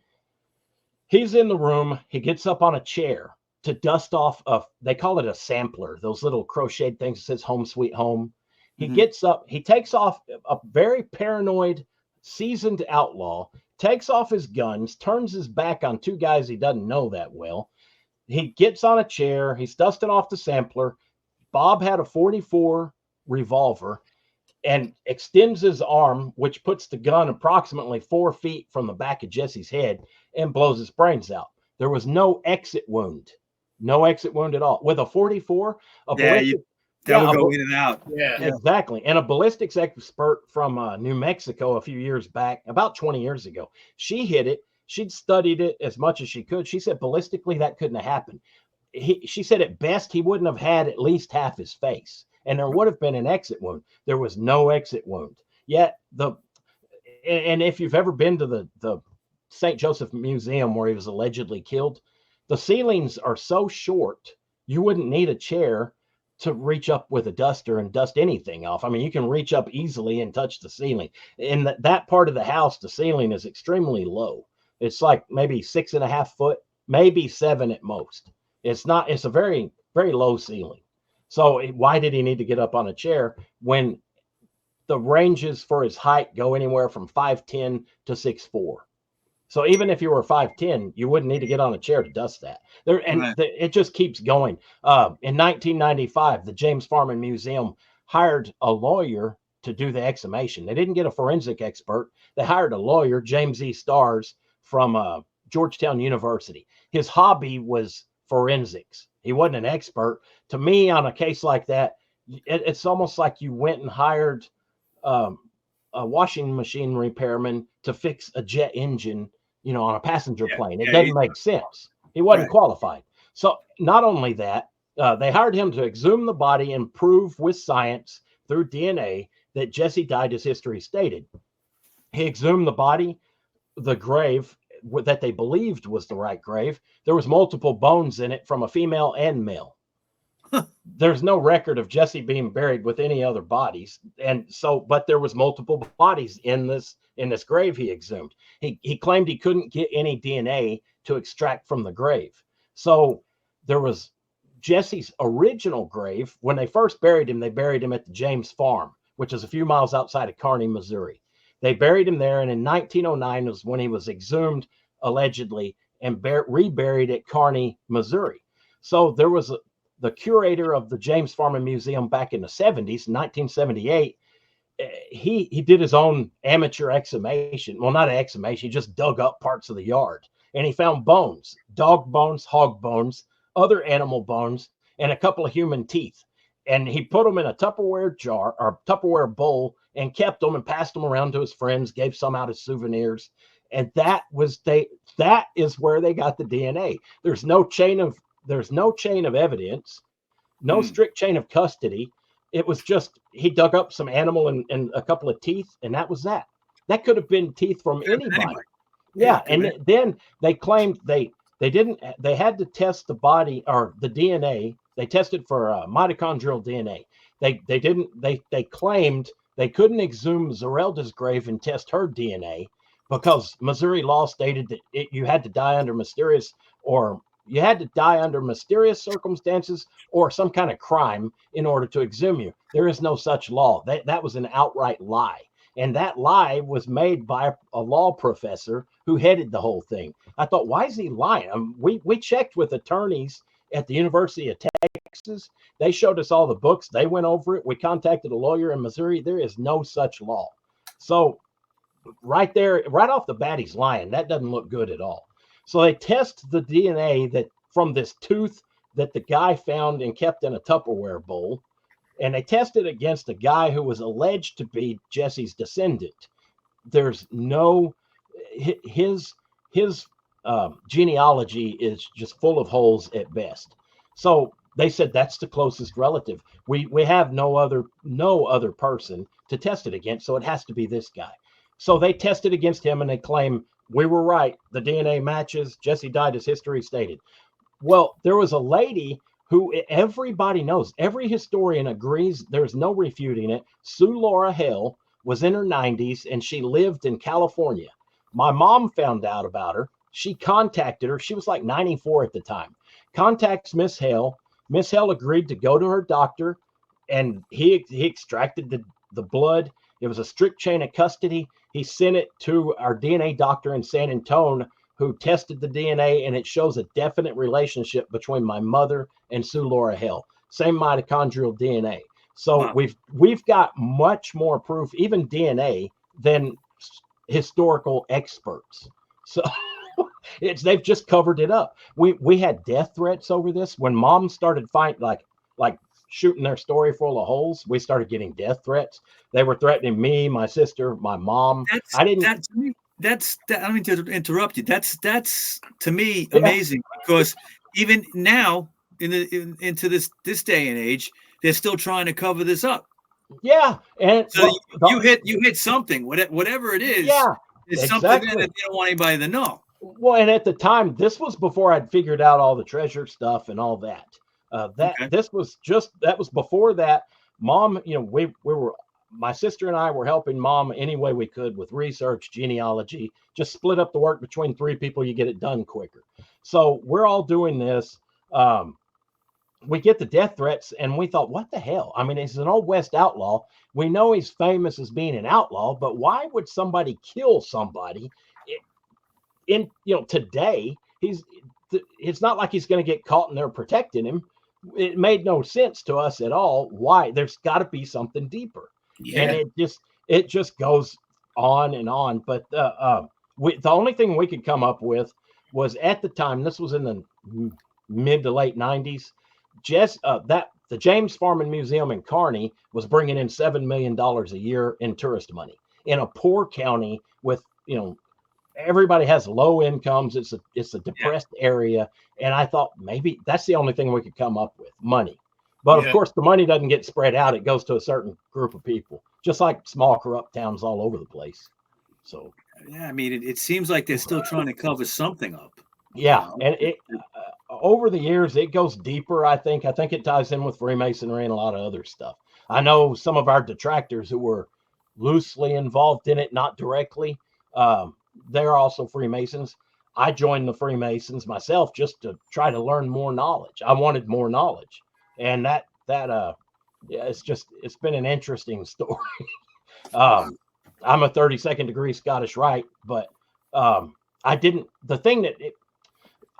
he's in the room. He gets up on a chair to dust off they call it a sampler, those little crocheted things that says "Home Sweet Home." He gets up, he takes off, a very paranoid, seasoned outlaw, takes off his guns, turns his back on 2 guys he doesn't know that well. He gets on a chair. He's dusting off the sampler. Bob had a .44 revolver and extends his arm, which puts the gun approximately 4 feet from the back of Jesse's head, and blows his brains out. There was no exit wound. No exit wound at all. With a .44, that would go in and out. Yeah, exactly. And a ballistics expert from New Mexico a few years back, about 20 years ago, she hit it. She'd studied it as much as she could. She said ballistically that couldn't have happened. She said at best he wouldn't have had at least half his face, and there would have been an exit wound. There was no exit wound. Yet and if you've ever been to the St. Joseph Museum where he was allegedly killed, the ceilings are so short you wouldn't need a chair to reach up with a duster and dust anything off. I mean, you can reach up easily and touch the ceiling. In that part of the house, the ceiling is extremely low. It's like maybe 6.5 foot, maybe 7 at most. It's a very, very low ceiling. So why did he need to get up on a chair when the ranges for his height go anywhere from 5'10" to 6'4"? So even if you were 5'10", you wouldn't need to get on a chair to dust that. It just keeps going. In 1995, the James Farman Museum hired a lawyer to do the exhumation. They didn't get a forensic expert. They hired a lawyer, James E. Stars, from Georgetown University. His hobby was forensics. He wasn't an expert. To me, on a case like that, it's almost like you went and hired a washing machine repairman to fix a jet engine, on a passenger plane. It doesn't make sense. He wasn't qualified. So not only that, they hired him to exhume the body and prove with science through DNA that Jesse died as history stated. He exhumed the body, the grave that they believed was the right grave. There was multiple bones in it from a female and male. There's no record of Jesse being buried with any other bodies. But there was multiple bodies in this grave he exhumed. He claimed he couldn't get any DNA to extract from the grave. So there was Jesse's original grave. When they first buried him, they buried him at the James Farm, which is a few miles outside of Kearney, Missouri. They buried him there, and in 1909 was when he was exhumed allegedly, and reburied at Kearney, Missouri. So there was the curator of the James Farman Museum back in the 70s, 1978. He did his own amateur exhumation. Well, not an exhumation. He just dug up parts of the yard, and he found bones, dog bones, hog bones, other animal bones, and a couple of human teeth. And he put them in a Tupperware jar or Tupperware bowl and kept them and passed them around to his friends, gave some out as souvenirs. And that is where they got the DNA. There's no chain of evidence, no strict chain of custody. It was just he dug up some animal and a couple of teeth, and that was that. That could have been teeth from anybody. Yeah, and then they claimed they had to test the body or the DNA. They tested for mitochondrial DNA. They claimed they couldn't exhume Zerelda's grave and test her DNA because Missouri law stated that you had to die under mysterious circumstances or some kind of crime in order to exhume you. There is no such law. That was an outright lie. And that lie was made by a law professor who headed the whole thing. I thought, why is he lying? We checked with attorneys at the University of Texas. They showed us all the books. They went over it. We contacted a lawyer in Missouri. There is no such law. So right there, right off the bat, he's lying. That doesn't look good at all. So they test the DNA that from this tooth that the guy found and kept in a Tupperware bowl. And they tested against a guy who was alleged to be Jesse's descendant. There's no, his genealogy is just full of holes at best. So they said that's the closest relative. We have no other person to test it against, so it has to be this guy. So they tested against him, and they claim we were right. The DNA matches. Jesse died as history stated. Well, there was a lady who everybody knows, every historian agrees, there's no refuting it. Sue Laura Hale was in her 90s, and she lived in California. My mom found out about her. She contacted her. She was like 94 at the time. Contacts Miss Hale. Miss Hale agreed to go to her doctor, and he extracted the blood. It was a strict chain of custody. He sent it to our DNA doctor in San Antonio, who tested the DNA, and it shows a definite relationship between my mother and Sue Laura Hale. Same mitochondrial DNA. So wow. we've got much more proof, even DNA, than historical experts. So they've just covered it up. We had death threats over this. When mom started fighting, like shooting their story full of holes, we started getting death threats. They were threatening me, my sister, my mom. I don't mean to interrupt you. That's to me amazing, because even now into this day and age, they're still trying to cover this up. Yeah, and so you hit something, whatever it is. Yeah, it's exactly. Something that they don't want anybody to know. Well, and at the time, this was before I'd figured out all the treasure stuff and all that. That was before that. Mom, we were. My sister and I were helping mom any way we could with research, genealogy, just split up the work between three people. You get it done quicker. So we're all doing this. We get the death threats, and we thought, what the hell? I mean, he's an old West outlaw. We know he's famous as being an outlaw, but why would somebody kill somebody today? It's not like he's going to get caught and they're protecting him. It made no sense to us at all. Why? There's got to be something deeper. Yeah. And it just goes on and on. But the only thing we could come up with was, at the time, this was in the mid to late 90s, the James Farman Museum in Kearney was bringing in $7 million a year in tourist money in a poor county with, everybody has low incomes. It's a depressed area. And I thought maybe that's the only thing we could come up with, money. But of course, the money doesn't get spread out. It goes to a certain group of people, just like small corrupt towns all over the place. So, yeah, I mean, it seems like they're still trying to cover something up. Yeah. And over the years, it goes deeper. I think it ties in with Freemasonry and a lot of other stuff. I know some of our detractors who were loosely involved in it, not directly. They're also Freemasons. I joined the Freemasons myself just to try to learn more knowledge. I wanted more knowledge. And it's been an interesting story. I'm a 32nd degree Scottish Rite, but I I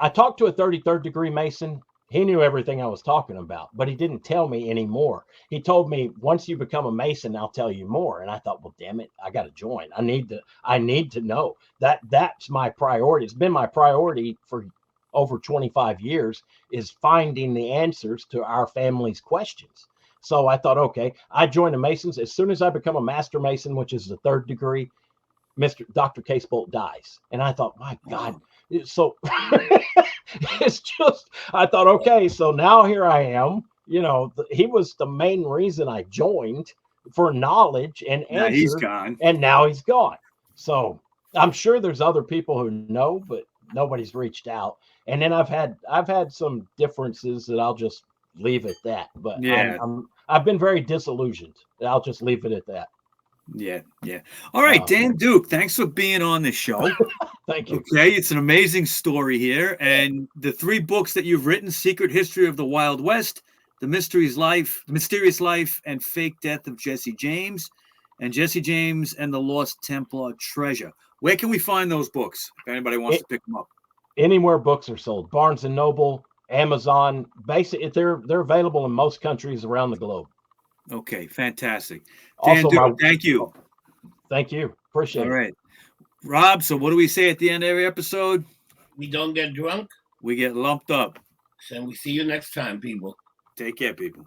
talked to a 33rd degree Mason. He knew everything I was talking about, but he didn't tell me anymore. He told me, once you become a Mason, I'll tell you more. And I thought, well, damn it, I got to join. I need to know. That's my priority. It's been my priority for over 25 years, is finding the answers to our family's questions. So I thought, okay, I joined the Masons. As soon as I become a Master Mason, which is the 3rd degree, Dr. Casebolt dies. And I thought, my God. So it's just, I thought, okay, so now here I am. He was the main reason I joined, for knowledge and answer. Now he's gone. And now he's gone. So I'm sure there's other people who know, but nobody's reached out. And then I've had some differences that I'll just leave at that. But yeah, I've been very disillusioned. I'll just leave it at that. Yeah. All right, Dan Duke, thanks for being on the show. Thank you. Okay, it's an amazing story here. And the 3 books that you've written, Secret History of the Wild West, The Mysterious Life and Fake Death of Jesse James, and Jesse James and the Lost Templar Treasure. Where can we find those books if anybody wants to pick them up? Anywhere books are sold. Barnes & Noble, Amazon. Basically, they're available in most countries around the globe. Okay, fantastic. Dan Also, Duke, thank you. Thank you. Appreciate it. All right. Rob, so what do we say at the end of every episode? We don't get drunk. We get lumped up. So we see you next time, people. Take care, people.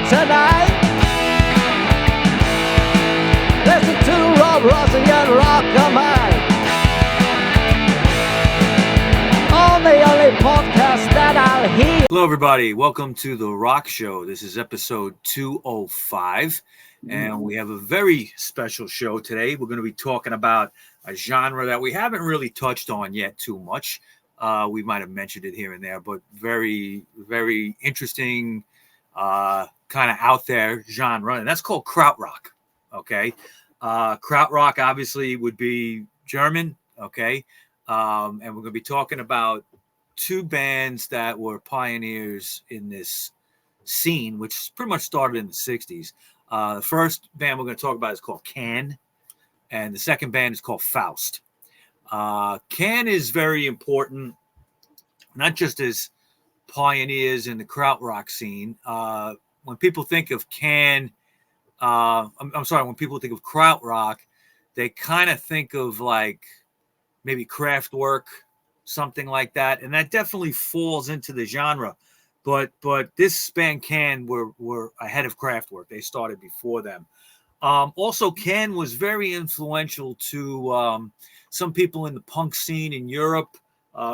Tonight, listen to Rob Rossi and RockerMike on the only podcast that I'll hear. Hello, everybody. Welcome to The Rock Show. This is episode 205. And we have a very special show today. We're going to be talking about a genre that we haven't really touched on yet too much. We might have mentioned it here and there, but very, very interesting, kind of out there genre. And that's called krautrock. Okay. Krautrock obviously would be German. Okay. And we're going to be talking about two bands that were pioneers in this scene, which pretty much started in the 60s. The first band we're going to talk about is called Can, and the second band is called Faust. Can is very important, not just as pioneers in the krautrock scene. When people think of Can, I'm sorry, when people think of krautrock, they kind of think of like maybe Kraftwerk, something like that, and that definitely falls into the genre. But this band Can were ahead of Kraftwerk. They started before them. Also, Can was very influential to some people in the punk scene in Europe,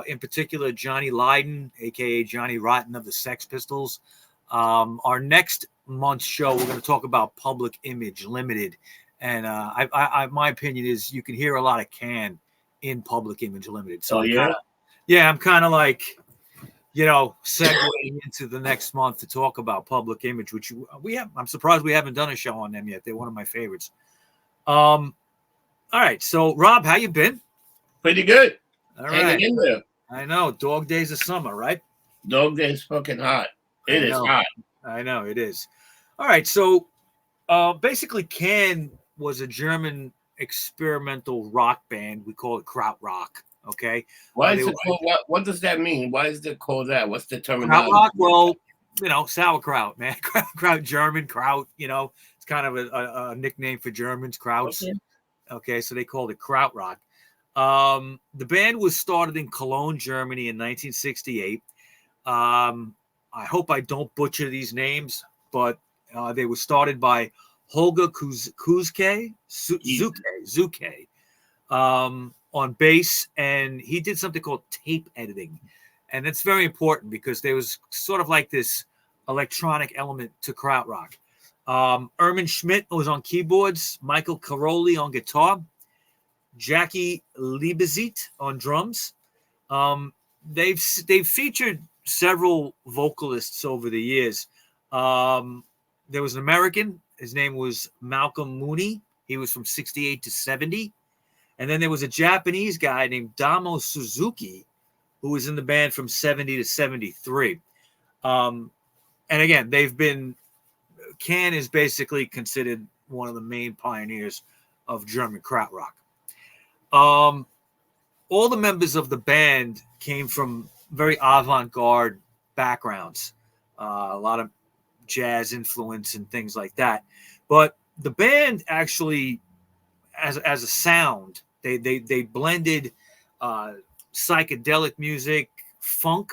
in particular Johnny Lydon, a.k.a. Johnny Rotten of the Sex Pistols. Our next month's show, we're going to talk about Public Image Limited. And my opinion is you can hear a lot of Can in Public Image Limited. So I'm kind of like, segueing into the next month to talk about Public Image, which we have. I'm surprised we haven't done a show on them yet. They're one of my favorites. All right. So, Rob, how you been? Pretty good. All Hanging right. in there. I know. Dog days of summer, right? Dog days fucking hot. It is hot. I know it is. All right. So, basically, Can was a German experimental rock band. We call it krautrock. Okay. Why is it called? What does that mean? Why is it called that? What's the terminology? Krautrock, well, sauerkraut, man. Kraut, German kraut. It's kind of a nickname for Germans. Krauts. Okay, so they called it krautrock. The band was started in Cologne, Germany, in 1968. I hope I don't butcher these names, but they were started by Holger Zuke, on bass, and he did something called tape editing. And that's very important because there was sort of like this electronic element to krautrock. Ermin Schmidt was on keyboards, Michael Caroli on guitar, Jackie Liebezeit on drums. They've featured several vocalists over the years. There was an American. His name was Malcolm Mooney. He was from 68 to 70. And then there was a Japanese guy named Damo Suzuki, who was in the band from 70 to 73. And again, Can is basically considered one of the main pioneers of German krautrock. All the members of the band came from very avant-garde backgrounds, a lot of jazz influence and things like that. But the band actually, as a sound, they blended psychedelic music, funk,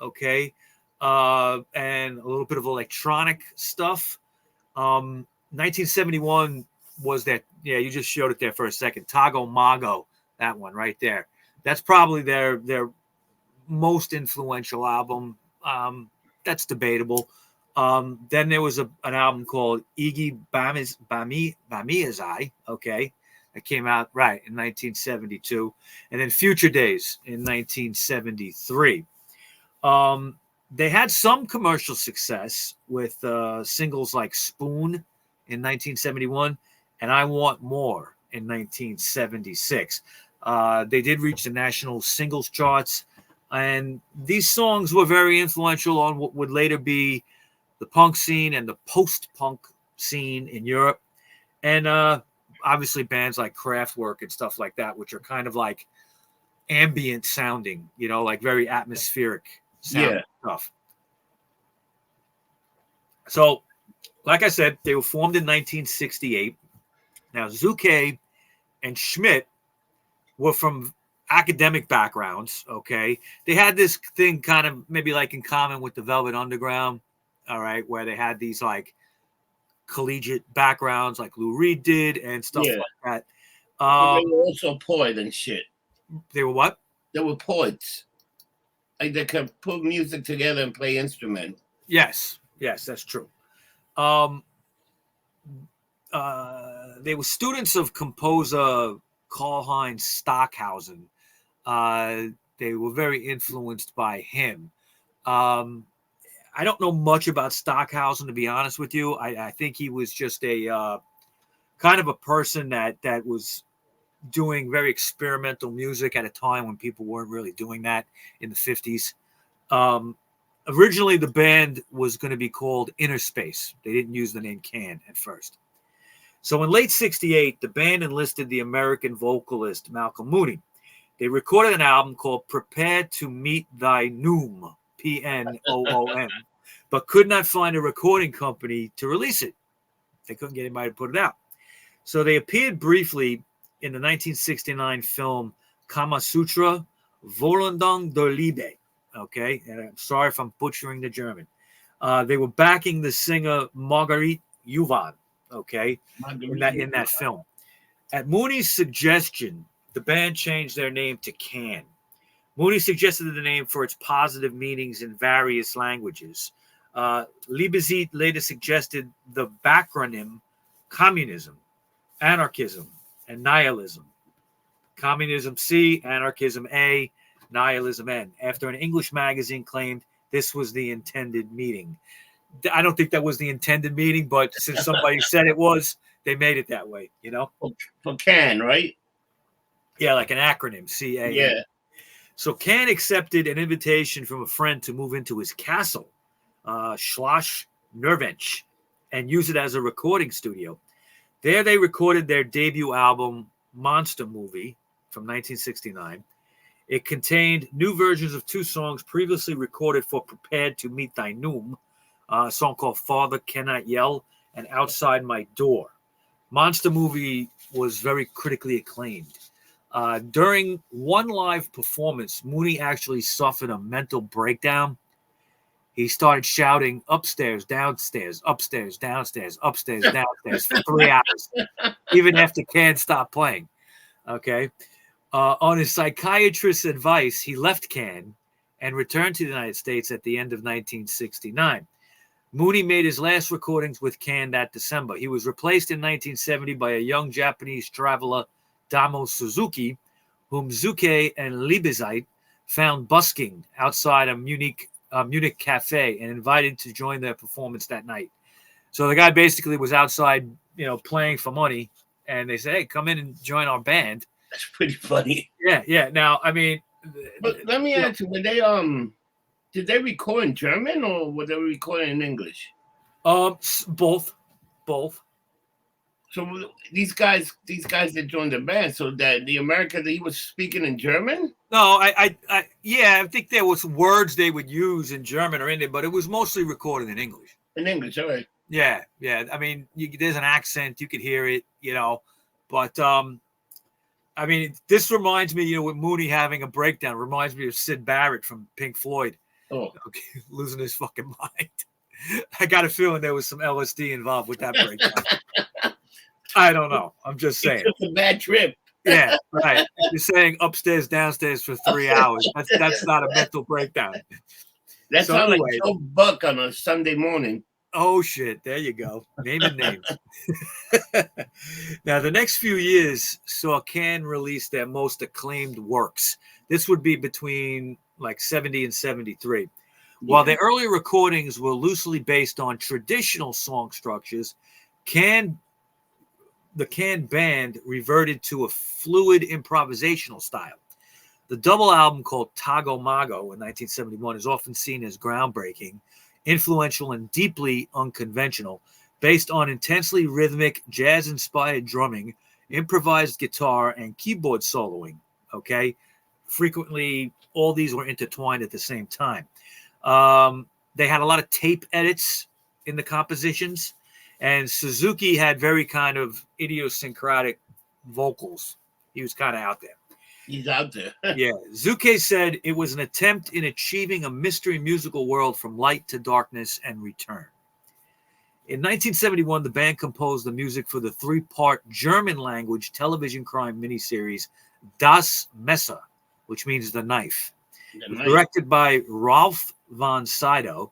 okay, and a little bit of electronic stuff. 1971 was that. Yeah, you just showed it there for a second. Tago Mago, that one right there. That's probably their most influential album. That's debatable. Then there was an album called Iggy Bamiazai, okay, that came out right in 1972, and then Future Days in 1973. They had some commercial success with singles like Spoon in 1971 and I Want More in 1976. They did reach the national singles charts, and these songs were very influential on what would later be the punk scene and the post-punk scene in Europe. And obviously bands like Kraftwerk and stuff like that, which are kind of like ambient sounding, like very atmospheric sound stuff. So, like I said, they were formed in 1968. Now, Zuke and Schmidt were from academic backgrounds, okay? They had this thing kind of maybe like in common with the Velvet Underground, all right, where they had these like collegiate backgrounds like Lou Reed did and stuff like that. They were also poet and shit. They were what? They were poets. Like they could put music together and play instruments. Yes, that's true. they were students of composer Karl-Heinz Stockhausen. They were very influenced by him. I don't know much about Stockhausen, to be honest with you. I think he was just a kind of a person that was doing very experimental music at a time when people weren't really doing that in the 50s. Originally, the band was going to be called Inner Space. They didn't use the name Can at first. So in late 68, the band enlisted the American vocalist Malcolm Mooney. They recorded an album called Prepare to Meet Thy Noom, P-N-O-O-M, but could not find a recording company to release it. They couldn't get anybody to put it out. So they appeared briefly in the 1969 film Kama Sutra, Volendung der Liebe. Okay, and I'm sorry if I'm butchering the German. They were backing the singer Marguerite Yuvan. Okay, in that film. At Mooney's suggestion, the band changed their name to Can. Mooney suggested the name for its positive meanings in various languages. Liebezeit later suggested the backronym communism, anarchism, and nihilism. Communism C, anarchism A, nihilism N, after an English magazine claimed this was the intended meaning. I don't think that was the intended meaning, but since somebody said it was, they made it that way, you know? For Can, right? Yeah, like an acronym, C-A-N. Yeah. So Can accepted an invitation from a friend to move into his castle, Schloss Nervench, and use it as a recording studio. There they recorded their debut album, Monster Movie, from 1969. It contained new versions of two songs previously recorded for Prepared to Meet Thy Noom, a song called Father Cannot Yell, and Outside My Door. Monster Movie was very critically acclaimed. During one live performance, Mooney actually suffered a mental breakdown. He started shouting upstairs, downstairs, upstairs, downstairs, upstairs, downstairs for 3 hours, even after Can stopped playing. Okay. On his psychiatrist's advice, he left Can and returned to the United States at the end of 1969. Mooney made his last recordings with Can that December. He was replaced in 1970 by a young Japanese traveler, Damo Suzuki, whom Zuke and Liebezeit found busking outside a Munich cafe and invited to join their performance that night. So the guy basically was outside, playing for money, and they said, "Hey, come in and join our band." That's pretty funny. Yeah. Now, I mean, but let me ask you: did they record in German or were they recording in English? Both. So these guys that joined the band, so that the American, he was speaking in German? No, I think there was words they would use in German or Indian, but it was mostly recorded in English. In English, all right. Yeah. I mean, there's an accent, you could hear it, but I mean, this reminds me, with Mooney having a breakdown, reminds me of Sid Barrett from Pink Floyd. Oh, okay, losing his fucking mind. I got a feeling there was some LSD involved with that breakdown. I don't know. I'm just saying. It's just a bad trip. Yeah, right. You're saying upstairs, downstairs for 3 hours. That's not a mental breakdown. That sounds like Joe Buck on a Sunday morning. Oh, shit. There you go. Naming names. Now, the next few years saw Can release their most acclaimed works. This would be between like 70 and 73. Yeah. While their early recordings were loosely based on traditional song structures, the Can band reverted to a fluid improvisational style. The double album called Tago Mago in 1971 is often seen as groundbreaking, influential, and deeply unconventional, based on intensely rhythmic, jazz-inspired drumming, improvised guitar, and keyboard soloing. Okay? Frequently, all these were intertwined at the same time. They had a lot of tape edits in the compositions, and Suzuki had very kind of idiosyncratic vocals. He was kind of out there. He's out there. Yeah. Zuke said it was an attempt in achieving a mystery musical world from light to darkness and return. In 1971, the band composed the music for the 3-part German-language television crime miniseries Das Messer, which means the knife. Directed by Ralph von Sydow,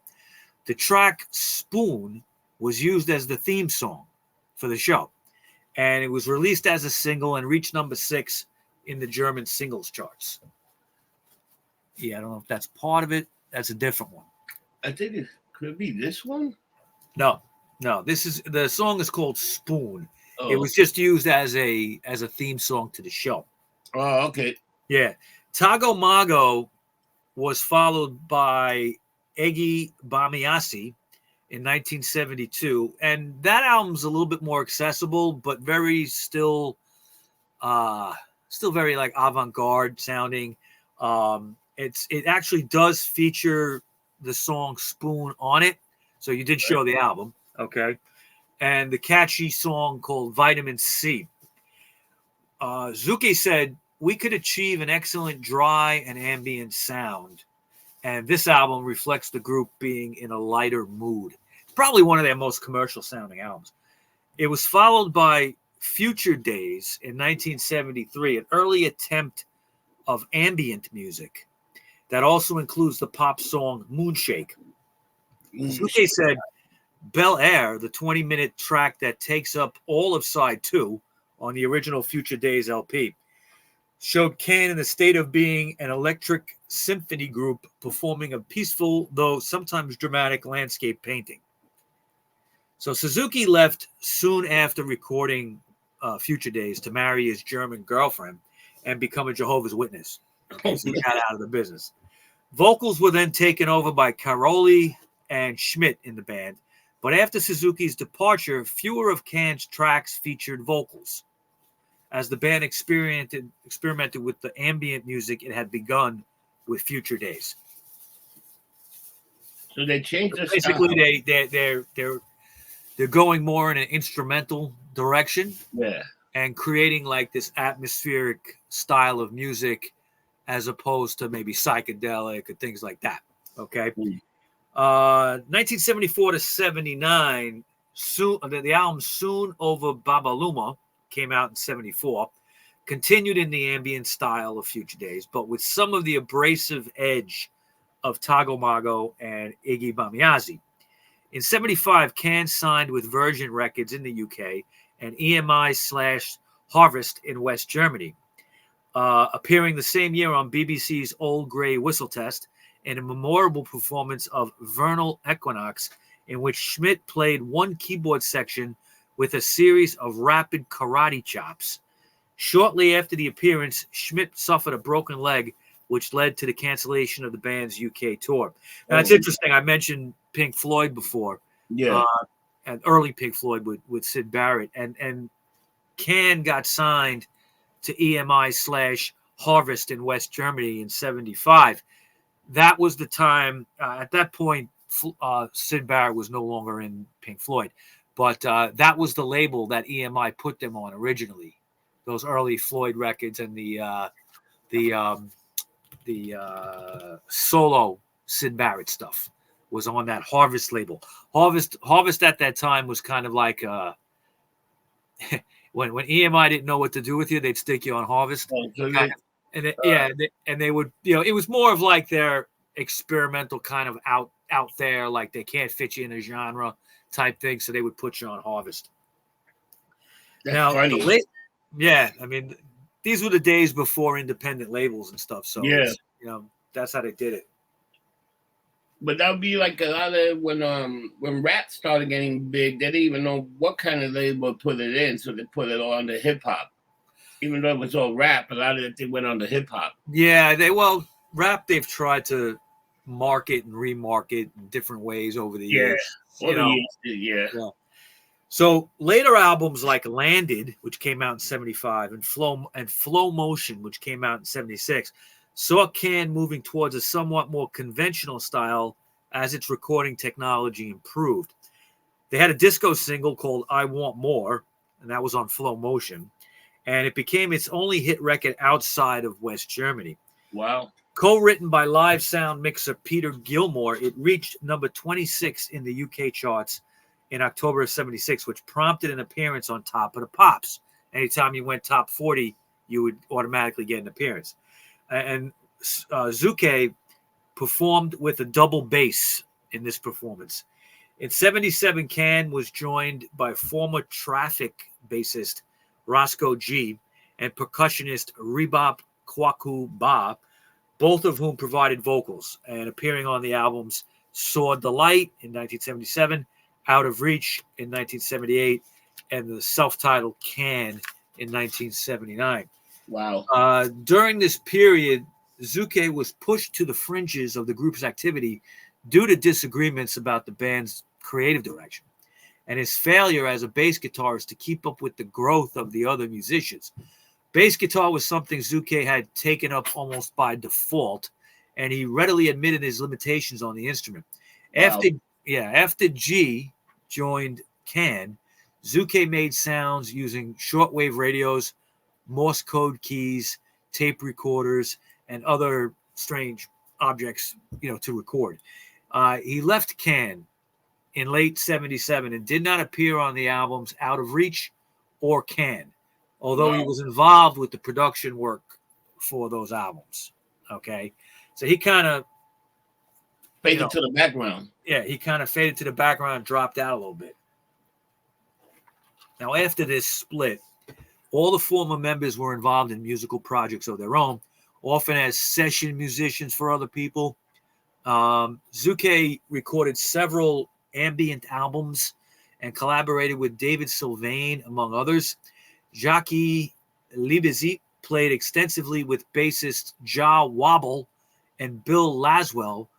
the track Spoon was used as the theme song for the show. And it was released as a single and reached number 6 in the German singles charts. Yeah, I don't know if that's part of it. That's a different one. I think it could be this one. No. The song is called Spoon. Oh. It was just used as a theme song to the show. Oh, okay. Yeah. Tago Mago was followed by Egi Bamiasi in 1972, and that album's a little bit more accessible, but very still very like avant-garde sounding. It actually does feature the song Spoon on it, so you did show the album, okay? And the catchy song called Vitamin C. Zuke said, "We could achieve an excellent dry and ambient sound, and this album reflects the group being in a lighter mood." It's probably one of their most commercial sounding albums. It was followed by Future Days in 1973, an early attempt of ambient music that also includes the pop song Moonshake. Zuke said, Bel Air, the 20-minute track that takes up all of side 2 on the original Future Days LP, showed Can in the state of being an electric symphony group performing a peaceful, though sometimes dramatic, landscape painting. So Suzuki left soon after recording Future Days to marry his German girlfriend and become a Jehovah's Witness. Okay, so he got out of the business. Vocals were then taken over by Caroli and Schmidt in the band, but after Suzuki's departure, fewer of Can's tracks featured vocals, as the band experimented with the ambient music it had begun with Future Days. So they changed the basically they're going more in an instrumental direction, and creating like this atmospheric style of music as opposed to maybe psychedelic or things like that. Okay. 1974 to 79, soon the album Soon Over Babaluma came out in 74, continued in the ambient style of Future Days, but with some of the abrasive edge of Tago Mago and Iggy Bamiasi. In 75, Can signed with Virgin Records in the UK and EMI/Harvest in West Germany, appearing the same year on BBC's Old Grey Whistle Test in a memorable performance of Vernal Equinox, in which Schmidt played one keyboard section with a series of rapid karate chops. Shortly after the appearance, Schmidt suffered a broken leg, which led to the cancellation of the band's UK tour. Now, it's interesting. I mentioned Pink Floyd before. Yeah. And early Pink Floyd with Syd Barrett. And Can got signed to EMI/Harvest in West Germany in 75. That was the time, at that point, Syd Barrett was no longer in Pink Floyd. But that was the label that EMI put them on originally. Those early Floyd records and the solo Syd Barrett stuff was on that Harvest label. Harvest at that time was kind of like when EMI didn't know what to do with you, they'd stick you on Harvest. And they would, it was more of like their experimental kind of out there, like they can't fit you in a genre type thing, so they would put you on Harvest. That's funny. I mean, these were the days before independent labels and stuff. So that's how they did it. But that would be like a lot of when rap started getting big, they didn't even know what kind of label put it in, so they put it on the hip hop. Even though it was all rap, a lot of it went on the hip hop. Yeah, rap they've tried to market and remarket in different ways over the years. Yeah. So later albums like Landed, which came out in 75, and Flow Motion, which came out in 76, saw Can moving towards a somewhat more conventional style as its recording technology improved. They had a disco single called I Want More, and that was on Flow Motion, and it became its only hit record outside of West Germany. Wow. Co-written by live sound mixer Peter Gilmore, it reached number 26 in the UK charts in October of 76, which prompted an appearance on Top of the Pops. Anytime you went top 40, you would automatically get an appearance. And Zuke performed with a double bass in this performance. In 77, Can was joined by former Traffic bassist Roscoe G and percussionist Rebop Kwaku Ba, both of whom provided vocals and appearing on the albums Sword the Light in 1977, Out of Reach in 1978, and the self-titled Can in 1979. Wow. During this period, Zuke was pushed to the fringes of the group's activity due to disagreements about the band's creative direction and his failure as a bass guitarist to keep up with the growth of the other musicians. Bass guitar was something Zuke had taken up almost by default, and he readily admitted his limitations on the instrument. Wow. After G joined Can, Zuke made sounds using shortwave radios, Morse code keys, tape recorders, and other strange objects, to record. He left Can in late 77 and did not appear on the albums Out of Reach or Can, although he was involved with the production work for those albums. Okay. So he kind of faded to the background. Yeah, he kind of faded to the background and dropped out a little bit. Now, after this split, all the former members were involved in musical projects of their own, often as session musicians for other people. Zuke recorded several ambient albums and collaborated with David Sylvain, among others. Jackie Libezit played extensively with bassist Ja Wobble and Bill Laswell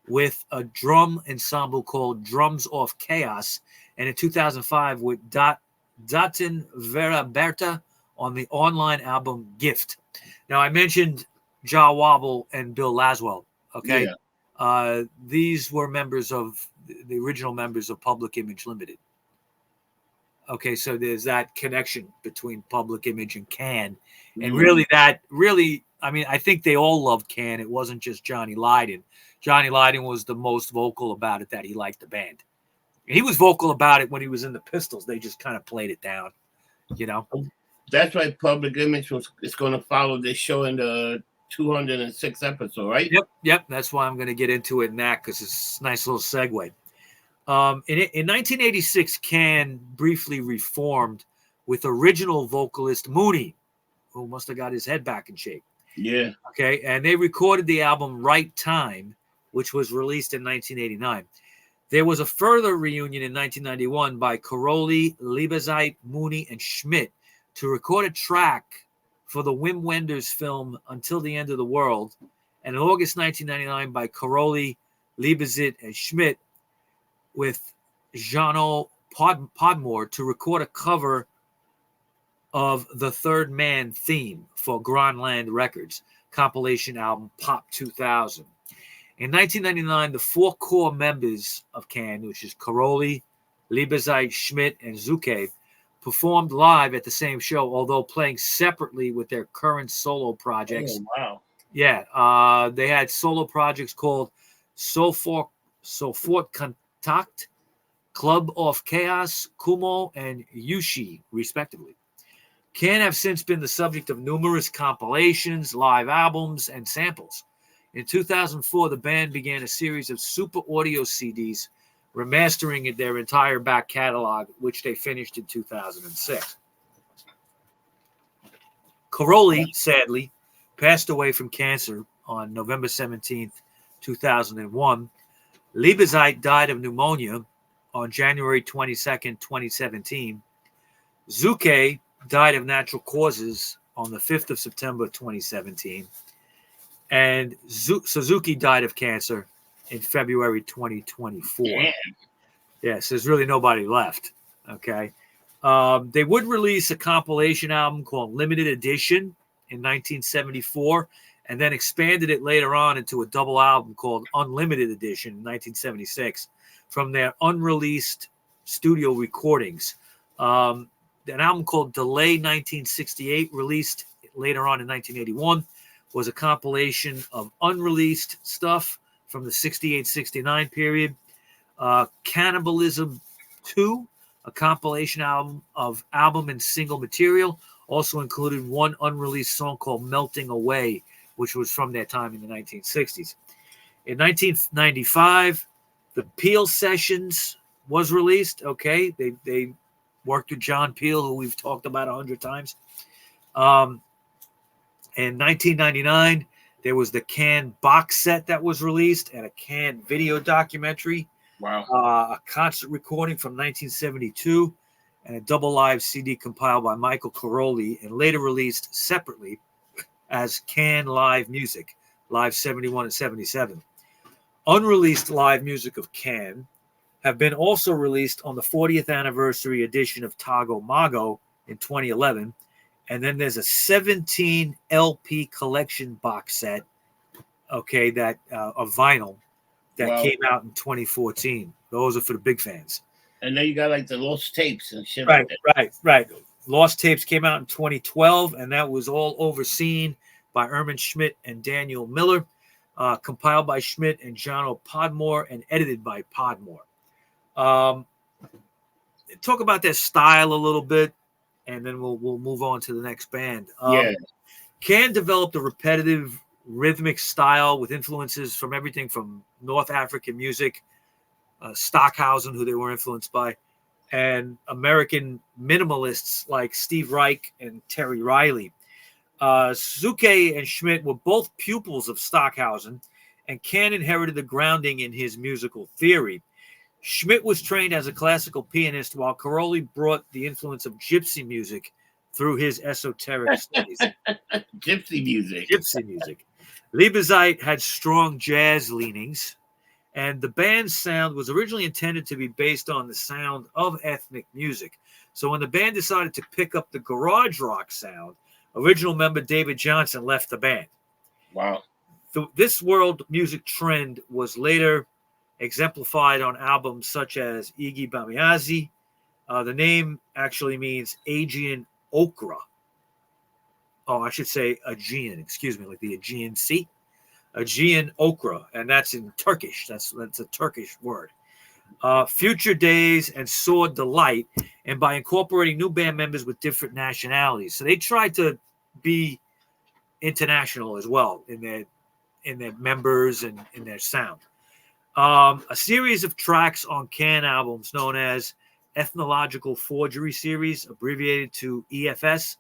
with a drum ensemble called Drums Off Chaos, and in 2005 with Datin Vera Berta on the online album Gift. Now, I mentioned Ja Wobble and Bill Laswell, okay? Yeah. These were members of the original members of Public Image Limited. Okay, so there's that connection between Public Image and Can. And really, I think they all loved Can. It wasn't just Johnny Lydon. Johnny Lydon was the most vocal about it, that he liked the band. And he was vocal about it when he was in the Pistols. They just kind of played it down, That's why Public Image is going to follow this show in the 206th episode, right? Yep. That's why I'm going to get into it in that, because it's a nice little segue. In 1986, Can briefly reformed with original vocalist Mooney, who must have got his head back in shape. Yeah. Okay, and they recorded the album Right Time, which was released in 1989. There was a further reunion in 1991 by Caroli, Liebezeit, Mooney, and Schmidt to record a track for the Wim Wenders film Until the End of the World, and in August 1999 by Caroli, Liebezeit, and Schmidt with Jeannot Podmore to record a cover of the Third Man theme for Grandland Records compilation album Pop 2000. In 1999, the four core members of Can, which is Caroli, Liebezeit, Schmidt, and Zuke, performed live at the same show, although playing separately with their current solo projects. Oh, wow. Yeah, they had solo projects called Sofort Kontakt, Club of Chaos, Kumo, and Yushi, respectively. Can have since been the subject of numerous compilations, live albums, and samples. In 2004, the band began a series of super audio CDs, remastering their entire back catalog, which they finished in 2006. Caroli, sadly, passed away from cancer on November 17th, 2001. Liebezeit died of pneumonia on January 22nd, 2017. Zuke died of natural causes on the 5th of September, 2017. And Suzuki died of cancer in February 2024. Damn. Yes, there's really nobody left. Okay. They would release a compilation album called Limited Edition in 1974, and then expanded it later on into a double album called Unlimited Edition in 1976 from their unreleased studio recordings. An album called Delay 1968, released later on in 1981, was a compilation of unreleased stuff from the 68-69 period. Cannibalism 2, a compilation album of album and single material, also included one unreleased song called Melting Away, which was from their time in the 1960s. In 1995, the Peel Sessions was released. Okay, they worked with John Peel, who we've talked about 100 times. In 1999, there was the Can box set that was released and a Can video documentary. Wow. A concert recording from 1972 and a double live CD compiled by Michael Caroli and later released separately as Can Live Music, Live 71 and 77. Unreleased live music of Can have been also released on the 40th anniversary edition of Tago Mago in 2011. And then there's a 17 LP collection box set, okay, that of vinyl that came out in 2014. Those are for the big fans. And then you got like the lost tapes and shit. Right, like right. Lost Tapes came out in 2012, and that was all overseen by Ermin Schmidt and Daniel Miller, compiled by Schmidt and Jono Podmore, and edited by Podmore. Talk about their style a little bit, and then we'll move on to the next band. Can developed a repetitive rhythmic style with influences from everything from North African music, Stockhausen, who they were influenced by, and American minimalists like Steve Reich and Terry Riley. Suzuki and Schmidt were both pupils of Stockhausen, and Can inherited the grounding in his musical theory. Schmidt was trained as a classical pianist, while Caroli brought the influence of gypsy music through his esoteric studies. Gypsy music. Liebezeit had strong jazz leanings, and the band's sound was originally intended to be based on the sound of ethnic music. So when the band decided to pick up the garage rock sound, original member David Johnson left the band. Wow. This world music trend was later exemplified on albums such as Iggy Bamiazi. The name actually means Aegean Okra. Oh, I should say Aegean, excuse me, like the Aegean Sea. Aegean Okra, and that's in Turkish. That's a Turkish word. Future Days and Sword Delight, and by incorporating new band members with different nationalities. So they tried to be international as well in their members and in their sound. A series of tracks on Can albums known as Ethnological Forgery Series, abbreviated to EFS,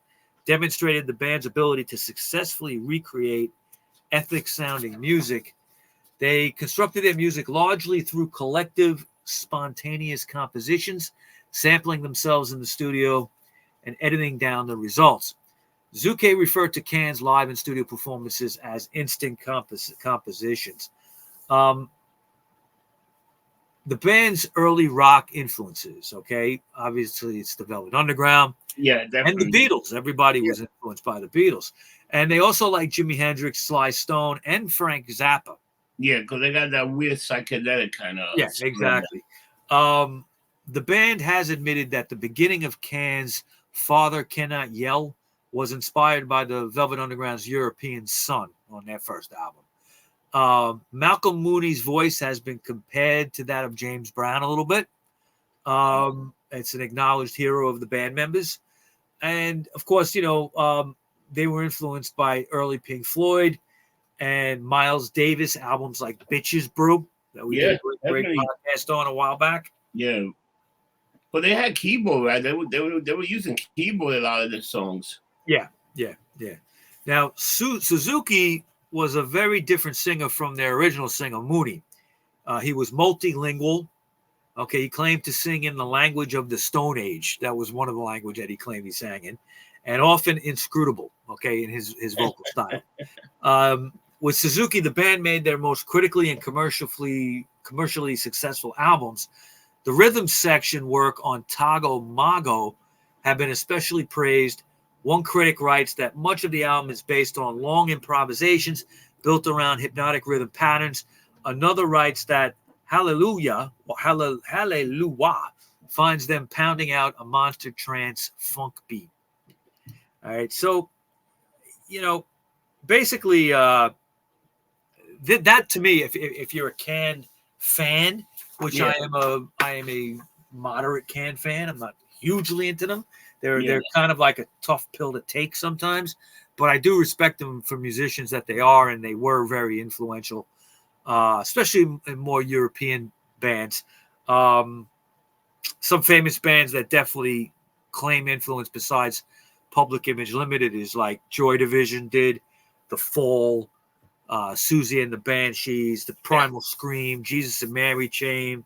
demonstrated the band's ability to successfully recreate ethnic sounding music. They constructed their music largely through collective, spontaneous compositions, sampling themselves in the studio and editing down the results. Zuke referred to Can's live and studio performances as instant compositions. The band's early rock influences, okay? Obviously, it's the Velvet Underground. Yeah, definitely. And the Beatles. Everybody was influenced by the Beatles. And they also like Jimi Hendrix, Sly Stone, and Frank Zappa. Yeah, because they got that weird psychedelic kind of... Yeah, exactly. The band has admitted that the beginning of Can's Father Cannot Yell was inspired by the Velvet Underground's European Sun on their first album. Malcolm Mooney's voice has been compared to that of James Brown a little bit. It's an acknowledged hero of the band members. And, of course, you know, they were influenced by early Pink Floyd and Miles Davis albums like Bitches Brew that we did a great podcast on a while back. Yeah. But they had keyboard, right? They were using keyboard in a lot of their songs. Yeah. Now, Suzuki was a very different singer from their original singer, Mooney. He was multilingual. Okay, he claimed to sing in the language of the Stone Age. That was one of the language that he claimed he sang in. And often inscrutable, okay, in his vocal style. With Suzuki, the band made their most critically and commercially successful albums. The rhythm section work on Tago Mago have been especially praised. One critic writes that much of the album is based on long improvisations built around hypnotic rhythm patterns. Another writes that Hallelujah or Hallelujah finds them pounding out a monster trance funk beat. All right, so, you know, basically that to me, if you're a Can fan, which I am a moderate Can fan, I'm not hugely into them. They're kind of like a tough pill to take sometimes, but I do respect them for musicians that they are, and they were very influential, especially in more European bands. some famous bands that definitely claim influence besides Public Image Limited is like Joy Division did, The Fall, Susie and the Banshees, The Primal Scream, Jesus and Mary Chain,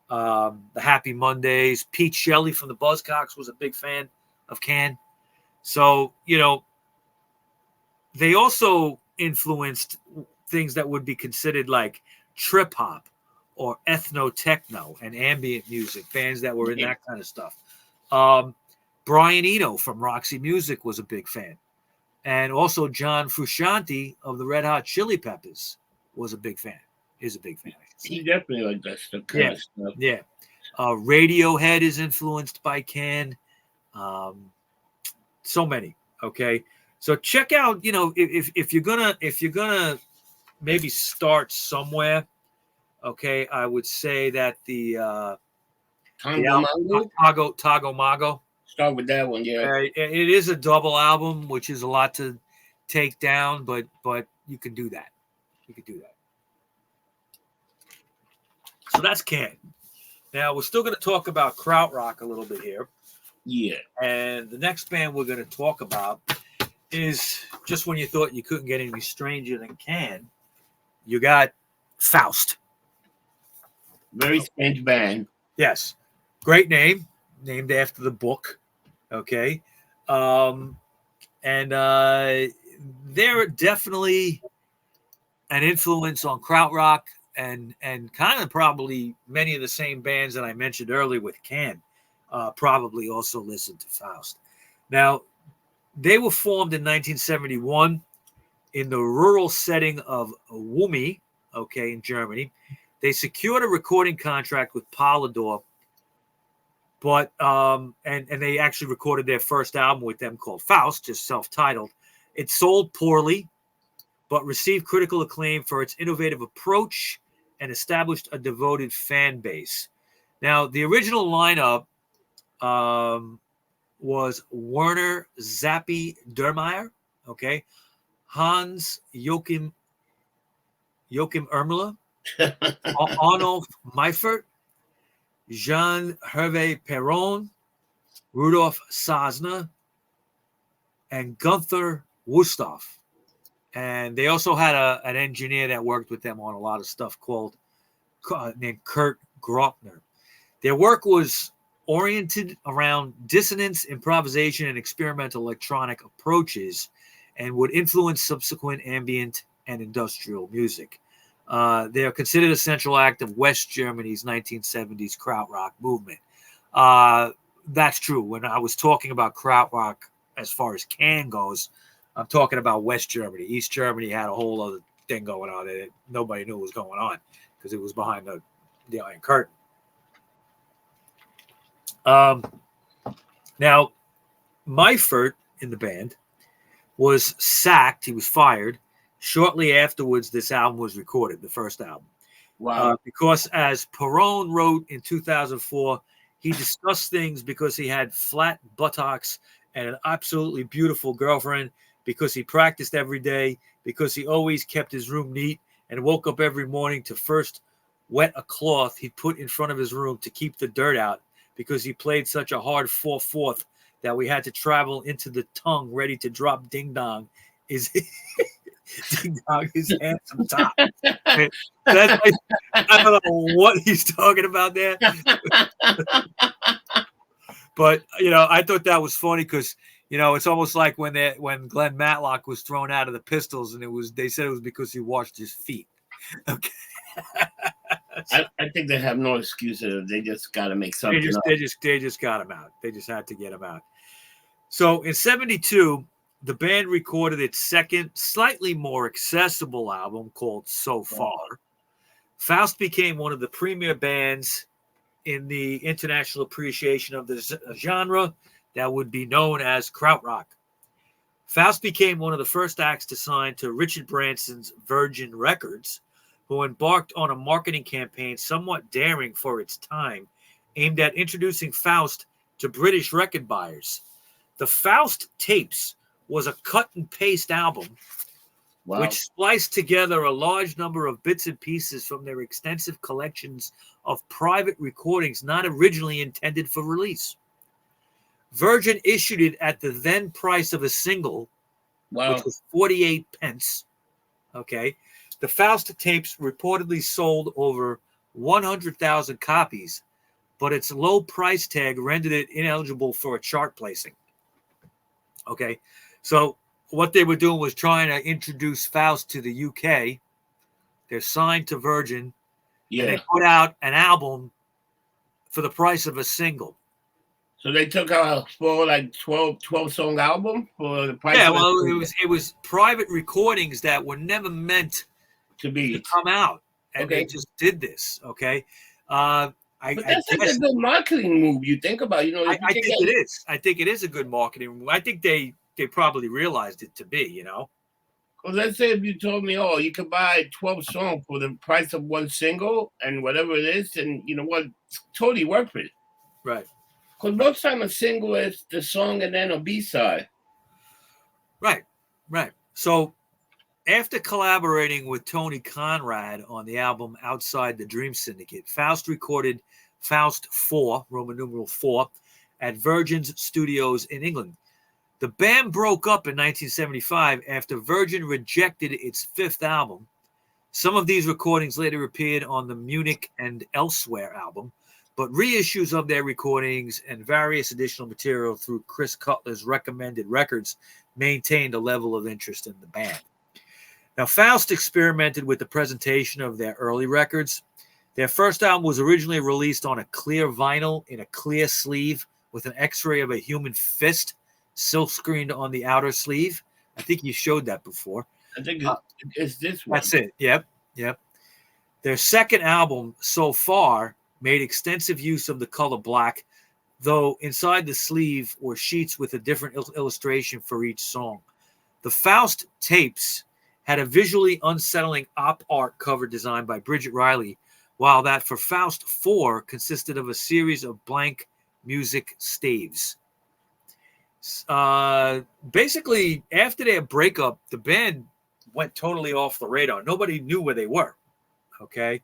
the Happy Mondays. Pete Shelley from the Buzzcocks was a big fan of Can. So, you know, they also influenced things that would be considered like trip hop or ethno techno and ambient music, bands that were in that kind of stuff. Brian Eno from Roxy Music was a big fan. And also John Frusciante of the Red Hot Chili Peppers was a big fan, is a big fan. He definitely liked that stuff. Kind of stuff. Yeah. Radiohead is influenced by Can. So many. Okay. So check out, you know, if you're gonna maybe start somewhere, okay, I would say that the Tago Mago. Start with that one, yeah. It is a double album, which is a lot to take down, but you can do that. You can do that. So that's Can. Now we're still going to talk about krautrock a little bit here. Yeah. And the next band we're going to talk about is just when you thought you couldn't get any stranger than Can, you got Faust. Very strange band. Yes. Great name, named after the book. Okay. And they're definitely an influence on krautrock and kind of probably many of the same bands that I mentioned earlier with Can probably also listened to Faust. Now, they were formed in 1971 in the rural setting of Wumi, okay, in Germany. They secured a recording contract with Polydor, but and they actually recorded their first album with them called Faust, just self-titled. It sold poorly, but received critical acclaim for its innovative approach and established a devoted fan base. Now, the original lineup was Werner Zappi Dermeyer, okay, Hans Joachim Ermler, Arnulf Meifert, Jean-Hervé Perron, Rudolf Sazna, and Gunther Wusthoff. And they also had an engineer that worked with them on a lot of stuff named Kurt Grotner. Their work was oriented around dissonance, improvisation, and experimental electronic approaches, and would influence subsequent ambient and industrial music. They are considered a central act of West Germany's 1970s krautrock movement. That's true. When I was talking about krautrock as far as Can goes, I'm talking about West Germany. East Germany had a whole other thing going on that nobody knew was going on because it was behind the Iron Curtain. Now, Meifert in the band was sacked. He was fired. Shortly afterwards, this album was recorded, the first album. Wow. Because as Perron wrote in 2004, he discussed things because he had flat buttocks and an absolutely beautiful girlfriend, because he practiced every day, because he always kept his room neat and woke up every morning to first wet a cloth he'd put in front of his room to keep the dirt out, because he played such a hard 4/4 that we had to travel into the tongue ready to drop Ding Dong is Ding Dong is handsome top. I don't know what he's talking about there. But, you know, I thought that was funny because, you know, it's almost like when Glenn Matlock was thrown out of the Pistols, and they said it was because he washed his feet. Okay. I think they have no excuses. They just got to make something up. They just got him out. They just had to get him out. So in 1972, the band recorded its second, slightly more accessible album called So Far. Faust became one of the premier bands in the international appreciation of the genre that would be known as krautrock. Faust became one of the first acts to sign to Richard Branson's Virgin Records, who embarked on a marketing campaign somewhat daring for its time, aimed at introducing Faust to British record buyers. The Faust Tapes was a cut and paste album Wow. which spliced together a large number of bits and pieces from their extensive collections of private recordings not originally intended for release. Virgin issued it at the then price of a single, Wow. which was 48 pence. Okay. The Faust tapes reportedly sold over 100,000 copies, but its low price tag rendered it ineligible for a chart placing. Okay. So what they were doing was trying to introduce Faust to the UK. They're signed to Virgin, and they put out an album for the price of a single. So they took out a full 12 song album for the price. Yeah, well, it was private recordings that were never meant to come out, and they just did this. Okay, but that's a good marketing move. You think about, I think it is. I think it is a good marketing move. I think they probably realized it to be, Because let's say if you told me, oh, you could buy 12 songs for the price of one single and whatever it is, and you know what, it's totally worth it. Right. Because most time a single is the song and then a B-side. Right. So after collaborating with Tony Conrad on the album Outside the Dream Syndicate, Faust recorded Faust 4, Roman numeral 4, at Virgin's studios in England. The band broke up in 1975 after Virgin rejected its fifth album. Some of these recordings later appeared on the Munich and Elsewhere album, but reissues of their recordings and various additional material through Chris Cutler's Recommended Records maintained a level of interest in the band. Now, Faust experimented with the presentation of their early records. Their first album was originally released on a clear vinyl in a clear sleeve with an x-ray of a human fist silk-screened on the outer sleeve. I think you showed that before. I think it's this one. That's it. Yep. Their second album, So Far, made extensive use of the color black, though inside the sleeve were sheets with a different illustration for each song. The Faust tapes had a visually unsettling op art cover design by Bridget Riley, while that for Faust 4 consisted of a series of blank music staves. Basically, after their breakup, the band went totally off the radar. Nobody knew where they were. Okay.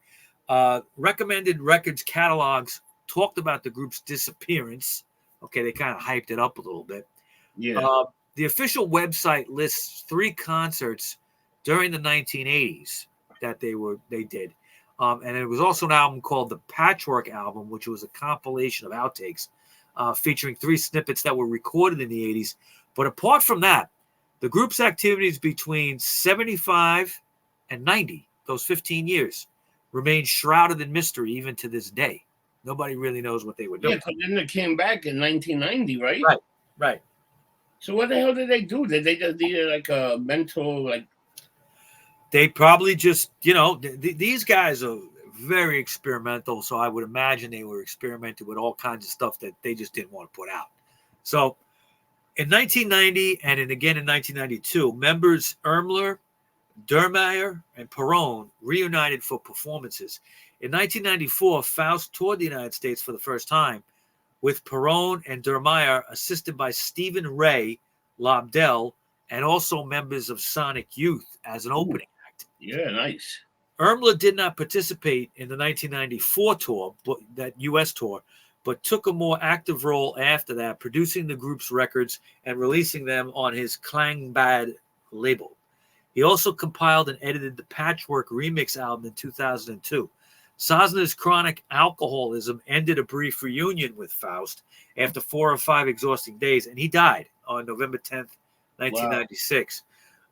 Recommended Records catalogs talked about the group's disappearance. Okay, they kind of hyped it up a little bit. Yeah. The official website lists 3 concerts during the 1980s that they did. And it was also an album called the Patchwork Album, which was a compilation of outtakes featuring 3 snippets that were recorded in the 80s. But apart from that, the group's activities between 75 and 90, those 15 years, remain shrouded in mystery even to this day. Nobody really knows what they were doing. Yeah, because then they came back in 1990, right? Right. So what the hell did they do? Did they just do like a mental, They probably just, these guys are very experimental, so I would imagine they were experimenting with all kinds of stuff that they just didn't want to put out. So in 1990 and again in 1992, members Ermler, Dermeyer, and Perron reunited for performances. In 1994, Faust toured the United States for the first time, with Perron and Dermeyer assisted by Stephen Ray, Lobdell, and also members of Sonic Youth as an opening act. Yeah, nice. Ermler did not participate in the 1994 tour, that U.S. tour, but took a more active role after that, producing the group's records and releasing them on his Klangbad label. He also compiled and edited the Patchwork remix album in 2002. Sosner's chronic alcoholism ended a brief reunion with Faust after 4 or 5 exhausting days, and he died on November 10th, 1996. Wow.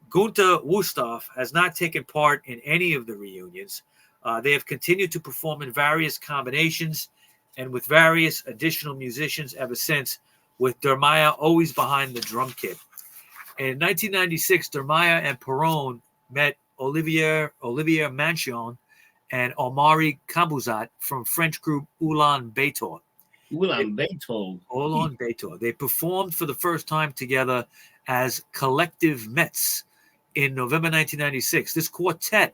Gunther Wusthoff has not taken part in any of the reunions. They have continued to perform in various combinations and with various additional musicians ever since, with Dermeyer always behind the drum kit. In 1996, Dermeyer and Perron met Olivier Manchon and Omari Kambuzat from French group Ulan Bator. Ulan Bator. They performed for the first time together as Collective Metz in November 1996. This quartet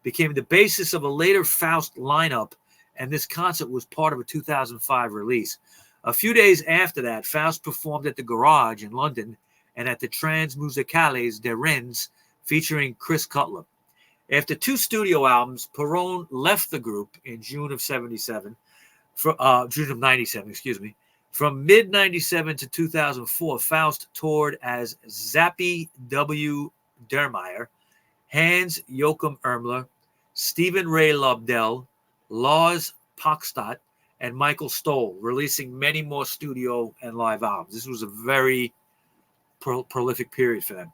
became the basis of a later Faust lineup, and this concert was part of a 2005 release. A few days after that, Faust performed at the Garage in London and at the Transmusicales de Rennes featuring Chris Cutler. After 2 studio albums, Perrone left the group in June of June of 97, excuse me. From mid-97 to 2004, Faust toured as Zappy W. Dermeyer, Hans Joachim Ermler, Stephen Ray Lobdell, Lars Pockstadt, and Michael Stoll, releasing many more studio and live albums. This was a very prolific period for them.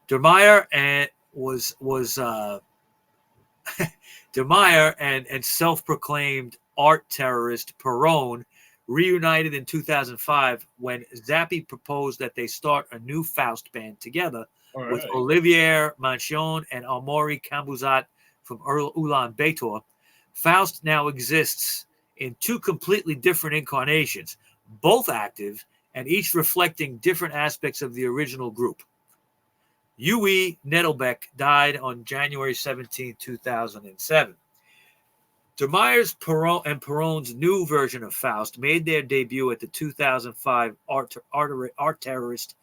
Dermeyer Dermeyer and self-proclaimed art terrorist Perrone reunited in 2005 when Zappy proposed that they start a new Faust band together with Olivier Manchon and Amaury Cambuzat from Ulaanbaatar. Faust now exists in 2 completely different incarnations, both active and each reflecting different aspects of the original group. Uwe Nettelbeck died on January 17, 2007. Dermeyer's and Perrone's new version of Faust made their debut at the 2005 Art Terrorist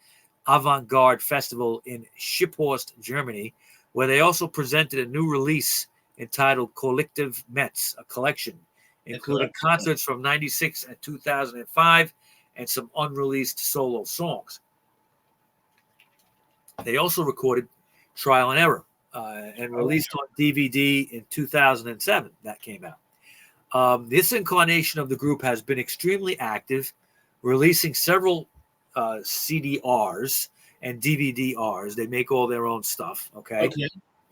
Avant-Garde Festival in Schipphorst, Germany, where they also presented a new release entitled Collective Metz, a collection, including concerts from 96 and 2005 and some unreleased solo songs. They also recorded Trial and Error and released on DVD in 2007. That came out. This incarnation of the group has been extremely active, releasing several CDRs and DVDRs. They make all their own stuff, okay?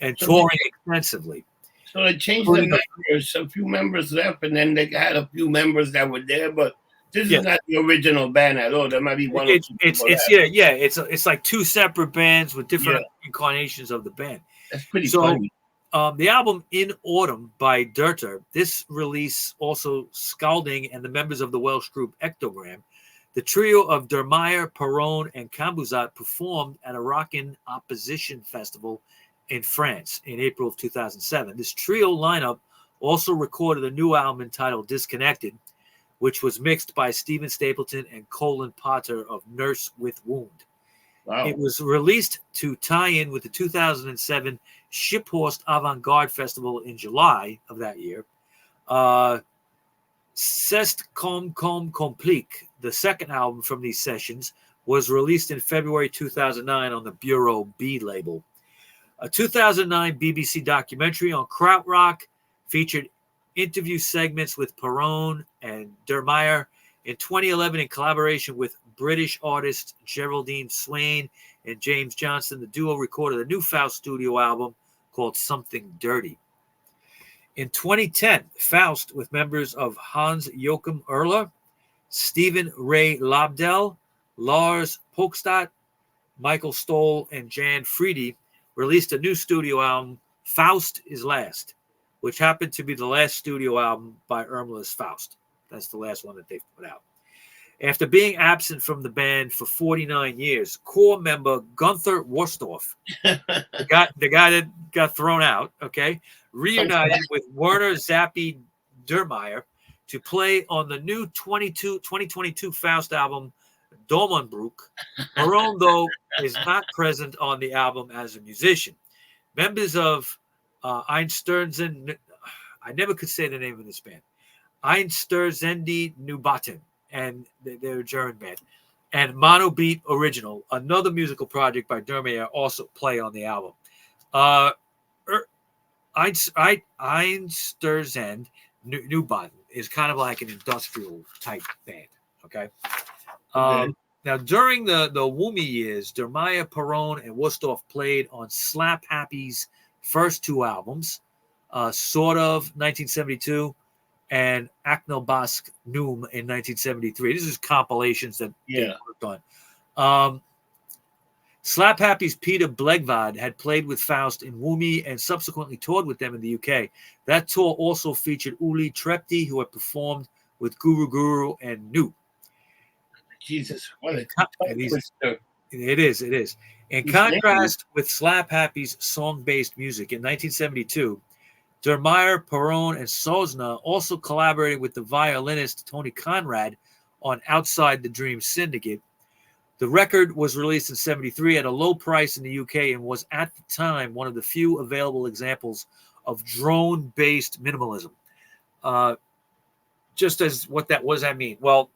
And so touring extensively. So they changed the members. A few members left, and then they had a few members that were there, but this is not the original band at all. There might be one. It's like 2 separate bands with different incarnations of the band. That's pretty funny. The album In Autumn by Durter, this release also Scalding and the members of the Welsh group Ectogram. The trio of Dermeyer, Perrone, and Cambuzat performed at a Rockin' Opposition Festival in France in April of 2007. This trio lineup also recorded a new album entitled Disconnected, which was mixed by Stephen Stapleton and Colin Potter of Nurse with Wound. Wow. It was released to tie in with the 2007 Schipphorst Avant-Garde Festival in July of that year. C'est comme complique, the second album from these sessions, was released in February 2009 on the Bureau B label. A 2009 BBC documentary on krautrock featured interview segments with Perrone and Dermeyer. In 2011, in collaboration with British artists Geraldine Swain and James Johnston, the duo recorded a new Faust studio album called Something Dirty. In 2010, Faust, with members of Hans Joachim Erler, Stephen Ray Lobdell, Lars Pockstadt, Michael Stoll, and Jan Friede, released a new studio album, Faust is Last, which happened to be the last studio album by Ermler's Faust. That's the last one that they've put out. After being absent from the band for 49 years, core member Gunther Worsdorf, the guy that got thrown out, reunited with Werner Zappy Dermeyer to play on the new 2022 Faust album, Dornbruch. Perrone, though, is not present on the album as a musician. Members of Einstürzen, I never could say the name of this band, Einstürzendi Nubaten, and they're a German band, and Monobeat Original, another musical project by Dermeyer, also play on the album. Einstürzend Nubaten is kind of like an industrial type band, Now, during the Woomy years, Dermeyer, Perrone, and Worsdorf played on Slap Happy's first 2 albums, Sort of 1972 and Aknelbask Noom in 1973. This is compilations that they worked on. Slap Happy's Peter Blegvad had played with Faust in Woomy and subsequently toured with them in the UK. That tour also featured Uli Trepti, who had performed with Guru Guru and New. Jesus, what a it is. In contrast with Slap Happy's song-based music, in 1972, Dermeyer, Perrone, and Sosna also collaborated with the violinist Tony Conrad on Outside the Dream Syndicate. The record was released in 73 at a low price in the UK and was at the time one of the few available examples of drone-based minimalism. Just as what does that mean? Well,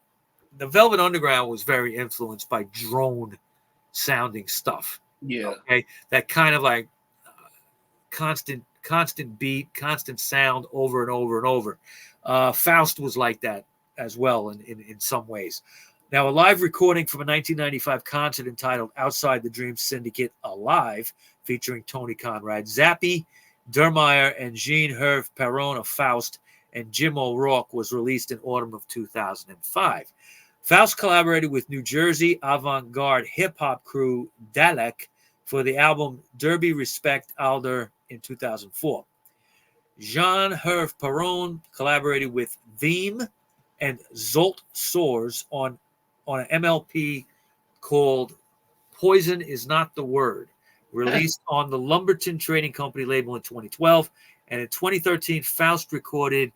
the Velvet Underground was very influenced by drone-sounding stuff. Yeah. Okay, that kind of like constant beat, constant sound over and over and over. Faust was like that as well in some ways. Now, a live recording from a 1995 concert entitled Outside the Dream Syndicate Alive, featuring Tony Conrad, Zappy, Dermeyer, and Jean-Hervé Perron of Faust, and Jim O'Rourke, was released in autumn of 2005. Faust collaborated with New Jersey avant-garde hip-hop crew Dalek for the album Derby Respect Alder in 2004. Jean-Hervé Perron collaborated with Veeam and Zolt Soars on an MLP called Poison Is Not the Word, released on the Lumberton Trading Company label in 2012. And in 2013, Faust recorded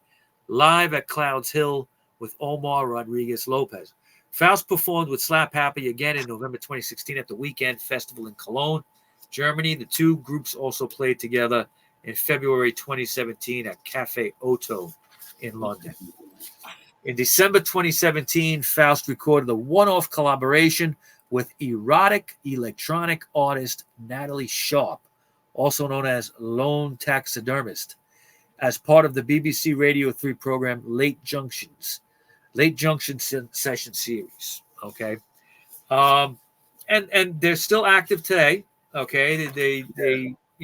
live at Clouds Hill with Omar Rodriguez Lopez. Faust performed with Slap Happy again in November 2016 at the Weekend Festival in Cologne, Germany. The two groups also played together in February 2017 at Cafe Otto in London. In December 2017, Faust recorded a one-off collaboration with erotic electronic artist Natalie Sharp, also known as Lone Taxidermist, as part of the BBC Radio 3 program Late Junction Session Series. Okay, and they're still active today. Okay, they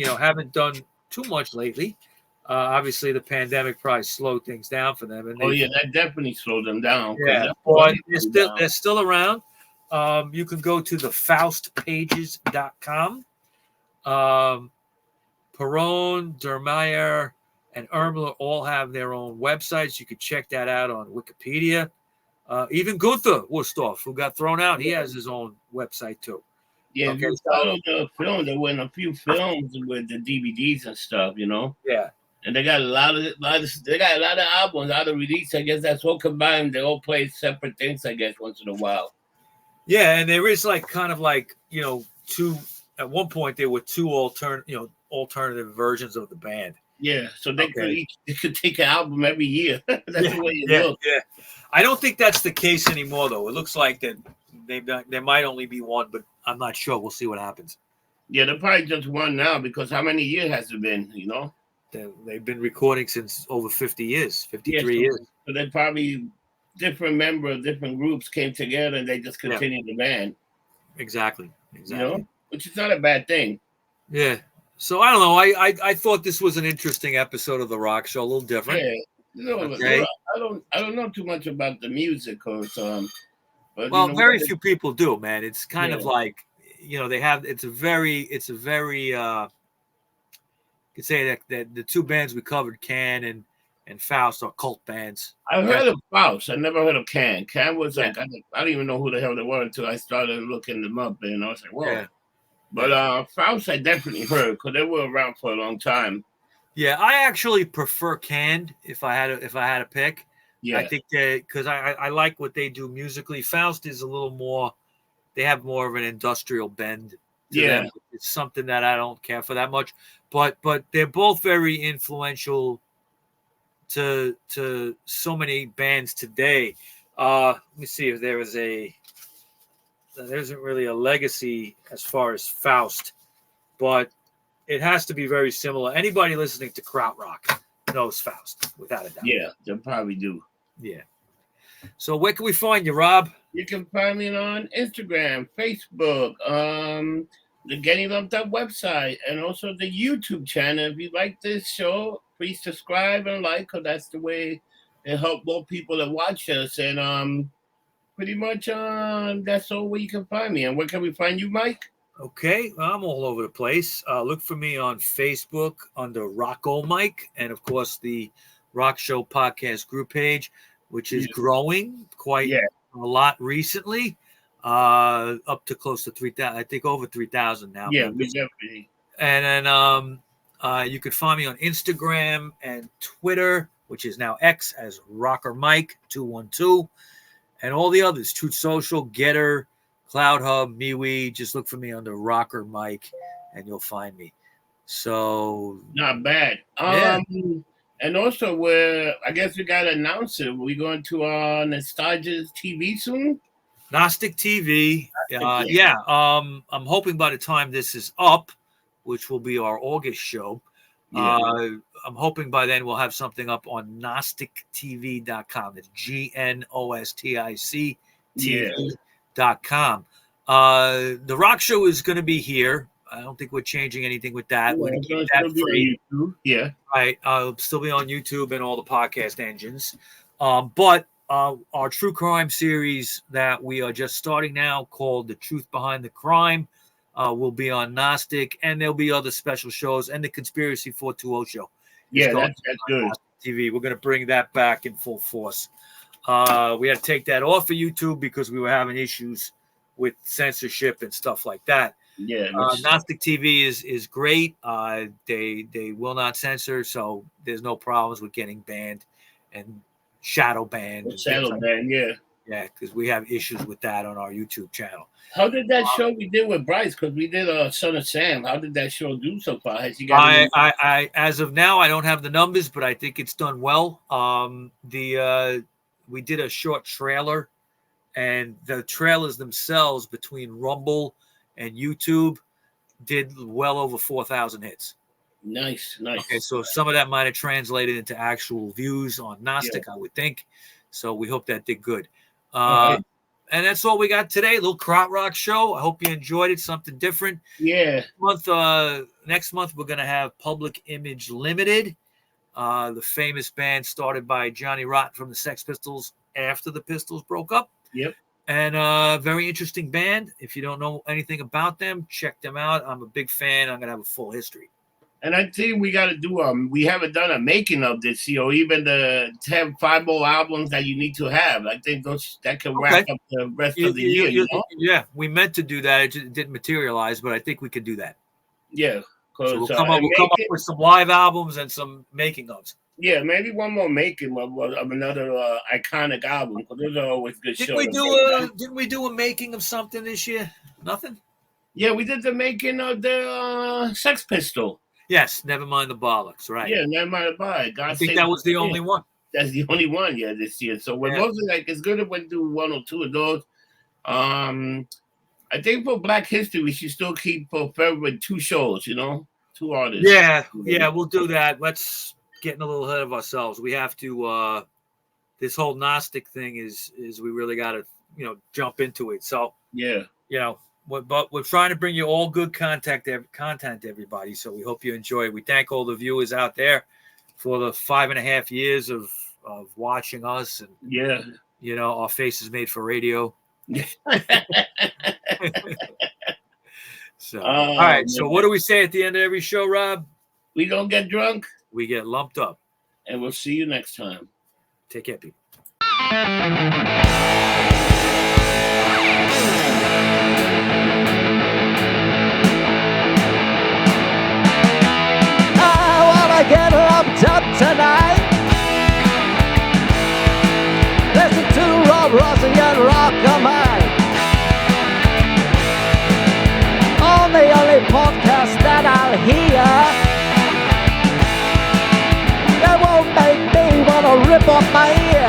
haven't done too much lately. Obviously, the pandemic probably slowed things down for them. And that definitely slowed them down. Yeah, but they're still around. You can go to the faustpages.com. Perron, Dermeyer, and Ermler all have their own websites. You can check that out on Wikipedia. Even Gunther Wusthoff, who got thrown out, he has his own website too. Yeah, if you follow the film, there were a few films with the DVDs and stuff, Yeah. And they got a lot of albums out of release. I guess that's all combined. They all play separate things, I guess, once in a while. Yeah, and there is two. At one point, there were two alternative versions of the band. Yeah, so they could take an album every year. That's the way it looks. Yeah, I don't think that's the case anymore, though. It looks like that there might only be one, but I'm not sure. We'll see what happens. Yeah, they're probably just one now because how many years has it been? They've been recording since over 50 years, 53 years. So they probably different members of different groups came together and they just continued the band. Exactly. Which is not a bad thing. Yeah. So I don't know. I thought this was an interesting episode of the Rock Show, a little different. Yeah. Okay. I don't know too much about the music or but very few people do, man. It's kind of like they have. It's a very. You could say that the two bands we covered, Can and Faust, are cult bands. I've heard of Faust. I never heard of Can. Can was like I don't even know who the hell they were until I started looking them up, and I was like, whoa. Yeah. But Faust, I definitely heard because they were around for a long time. Yeah, I actually prefer Canned if I had to pick. Yeah, I think because I like what they do musically. Faust is a little more. They have more of an industrial bend. Yeah, them. It's something that I don't care for that much. But they're both very influential to so many bands today. Let me see if there isn't really a legacy as far as Faust, but it has to be very similar. Anybody listening to krautrock knows Faust, without a doubt. Yeah, they probably do. Yeah. So where can we find you, Rob? You can find me on Instagram, Facebook, the Getting Lumped Up website, and also the YouTube channel. If you like this show, please subscribe and like, because that's the way it helps more people to watch us. And pretty much that's all where you can find me. And where can we find you, Mike? Okay, I'm all over the place. Look for me on Facebook under RockerMike, and of course the Rock Show podcast group page, which is growing quite a lot recently, up to close to 3,000. I think over 3,000 now. Yeah, definitely. And then you could find me on Instagram and Twitter, which is now X, as RockerMike 212, and all the others: Truth Social, Getter, Cloud Hub, MeWe. Just look for me under RockerMike, and you'll find me. So not bad. Yeah. And also, I guess we got to announce it. We're going to Nostalgia TV soon. Gnostic TV. Yeah. I'm hoping by the time this is up, which will be our August show, I'm hoping by then we'll have something up on gnostictv.com. It's GNOSTIC TV.com. The Rock Show is going to be here. I don't think we're changing anything with that. We're going to keep that free. Yeah. Right. I'll still be on YouTube and all the podcast engines. But our true crime series that we are just starting now, called The Truth Behind the Crime, will be on Gnostic, and there'll be other special shows, and the Conspiracy 420 show. Yeah, that's good. TV. We're going to bring that back in full force. We had to take that off of YouTube because we were having issues with censorship and stuff like that. Yeah, Gnostic TV is great. They will not censor, so there's no problems with getting banned and shadow banned. Shadow banned, yeah. Yeah, because we have issues with that on our YouTube channel. How did that show we did with Bryce? Because we did Son of Sam. How did that show do so far? Has he got? I as of now, I don't have the numbers, but I think it's done well. We did a short trailer, and the trailers themselves between Rumble and YouTube did well over 4,000 hits. Nice. Okay, so some of that might have translated into actual views on Gnostic, I would think. So we hope that did good. And that's all we got today. A little Krot Rock show. I hope you enjoyed it. Something different. Yeah. Next month we're gonna have Public Image Limited, the famous band started by Johnny Rotten from the Sex Pistols after the Pistols broke up. Yep. And very interesting band. If you don't know anything about them, check them out. I'm a big fan. I'm gonna have a full history. And I think we got to do we haven't done a making of this, even the 5 more albums that you need to have. I think that can wrap up the rest of the year. Yeah, we meant to do that. It just didn't materialize, but I think we could do that. Yeah. So we'll come up with some live albums and some making ofs. Yeah, maybe one more making of another iconic album, because those are always good shows. Didn't we do a making of something this year? Nothing? Yeah, we did the making of the Sex Pistol. Yes, Never Mind the Bollocks, right. Yeah, Never Mind the Bollocks. I think that was the only one. That's the only one, this year. So we're mostly it's good if we do 1 or 2 of those. I think for Black History, we should still keep with 2 shows, 2 artists. Yeah, we'll do that. Let's getting a little ahead of ourselves. We have to this whole Gnostic thing is we really got to jump into it. So but we're trying to bring you all good content, everybody. So we hope you enjoy it. We thank all the viewers out there for the 5.5 years of watching us, and our faces made for radio. So all right. So what do we say at the end of every show, Rob? We don't get drunk. We get lumped up. And we'll see you next time. Take care, people. Get lumped up tonight. Listen to Rob Rossi and RockerMike on the only podcast that I'll hear. That won't make me wanna rip off my ear.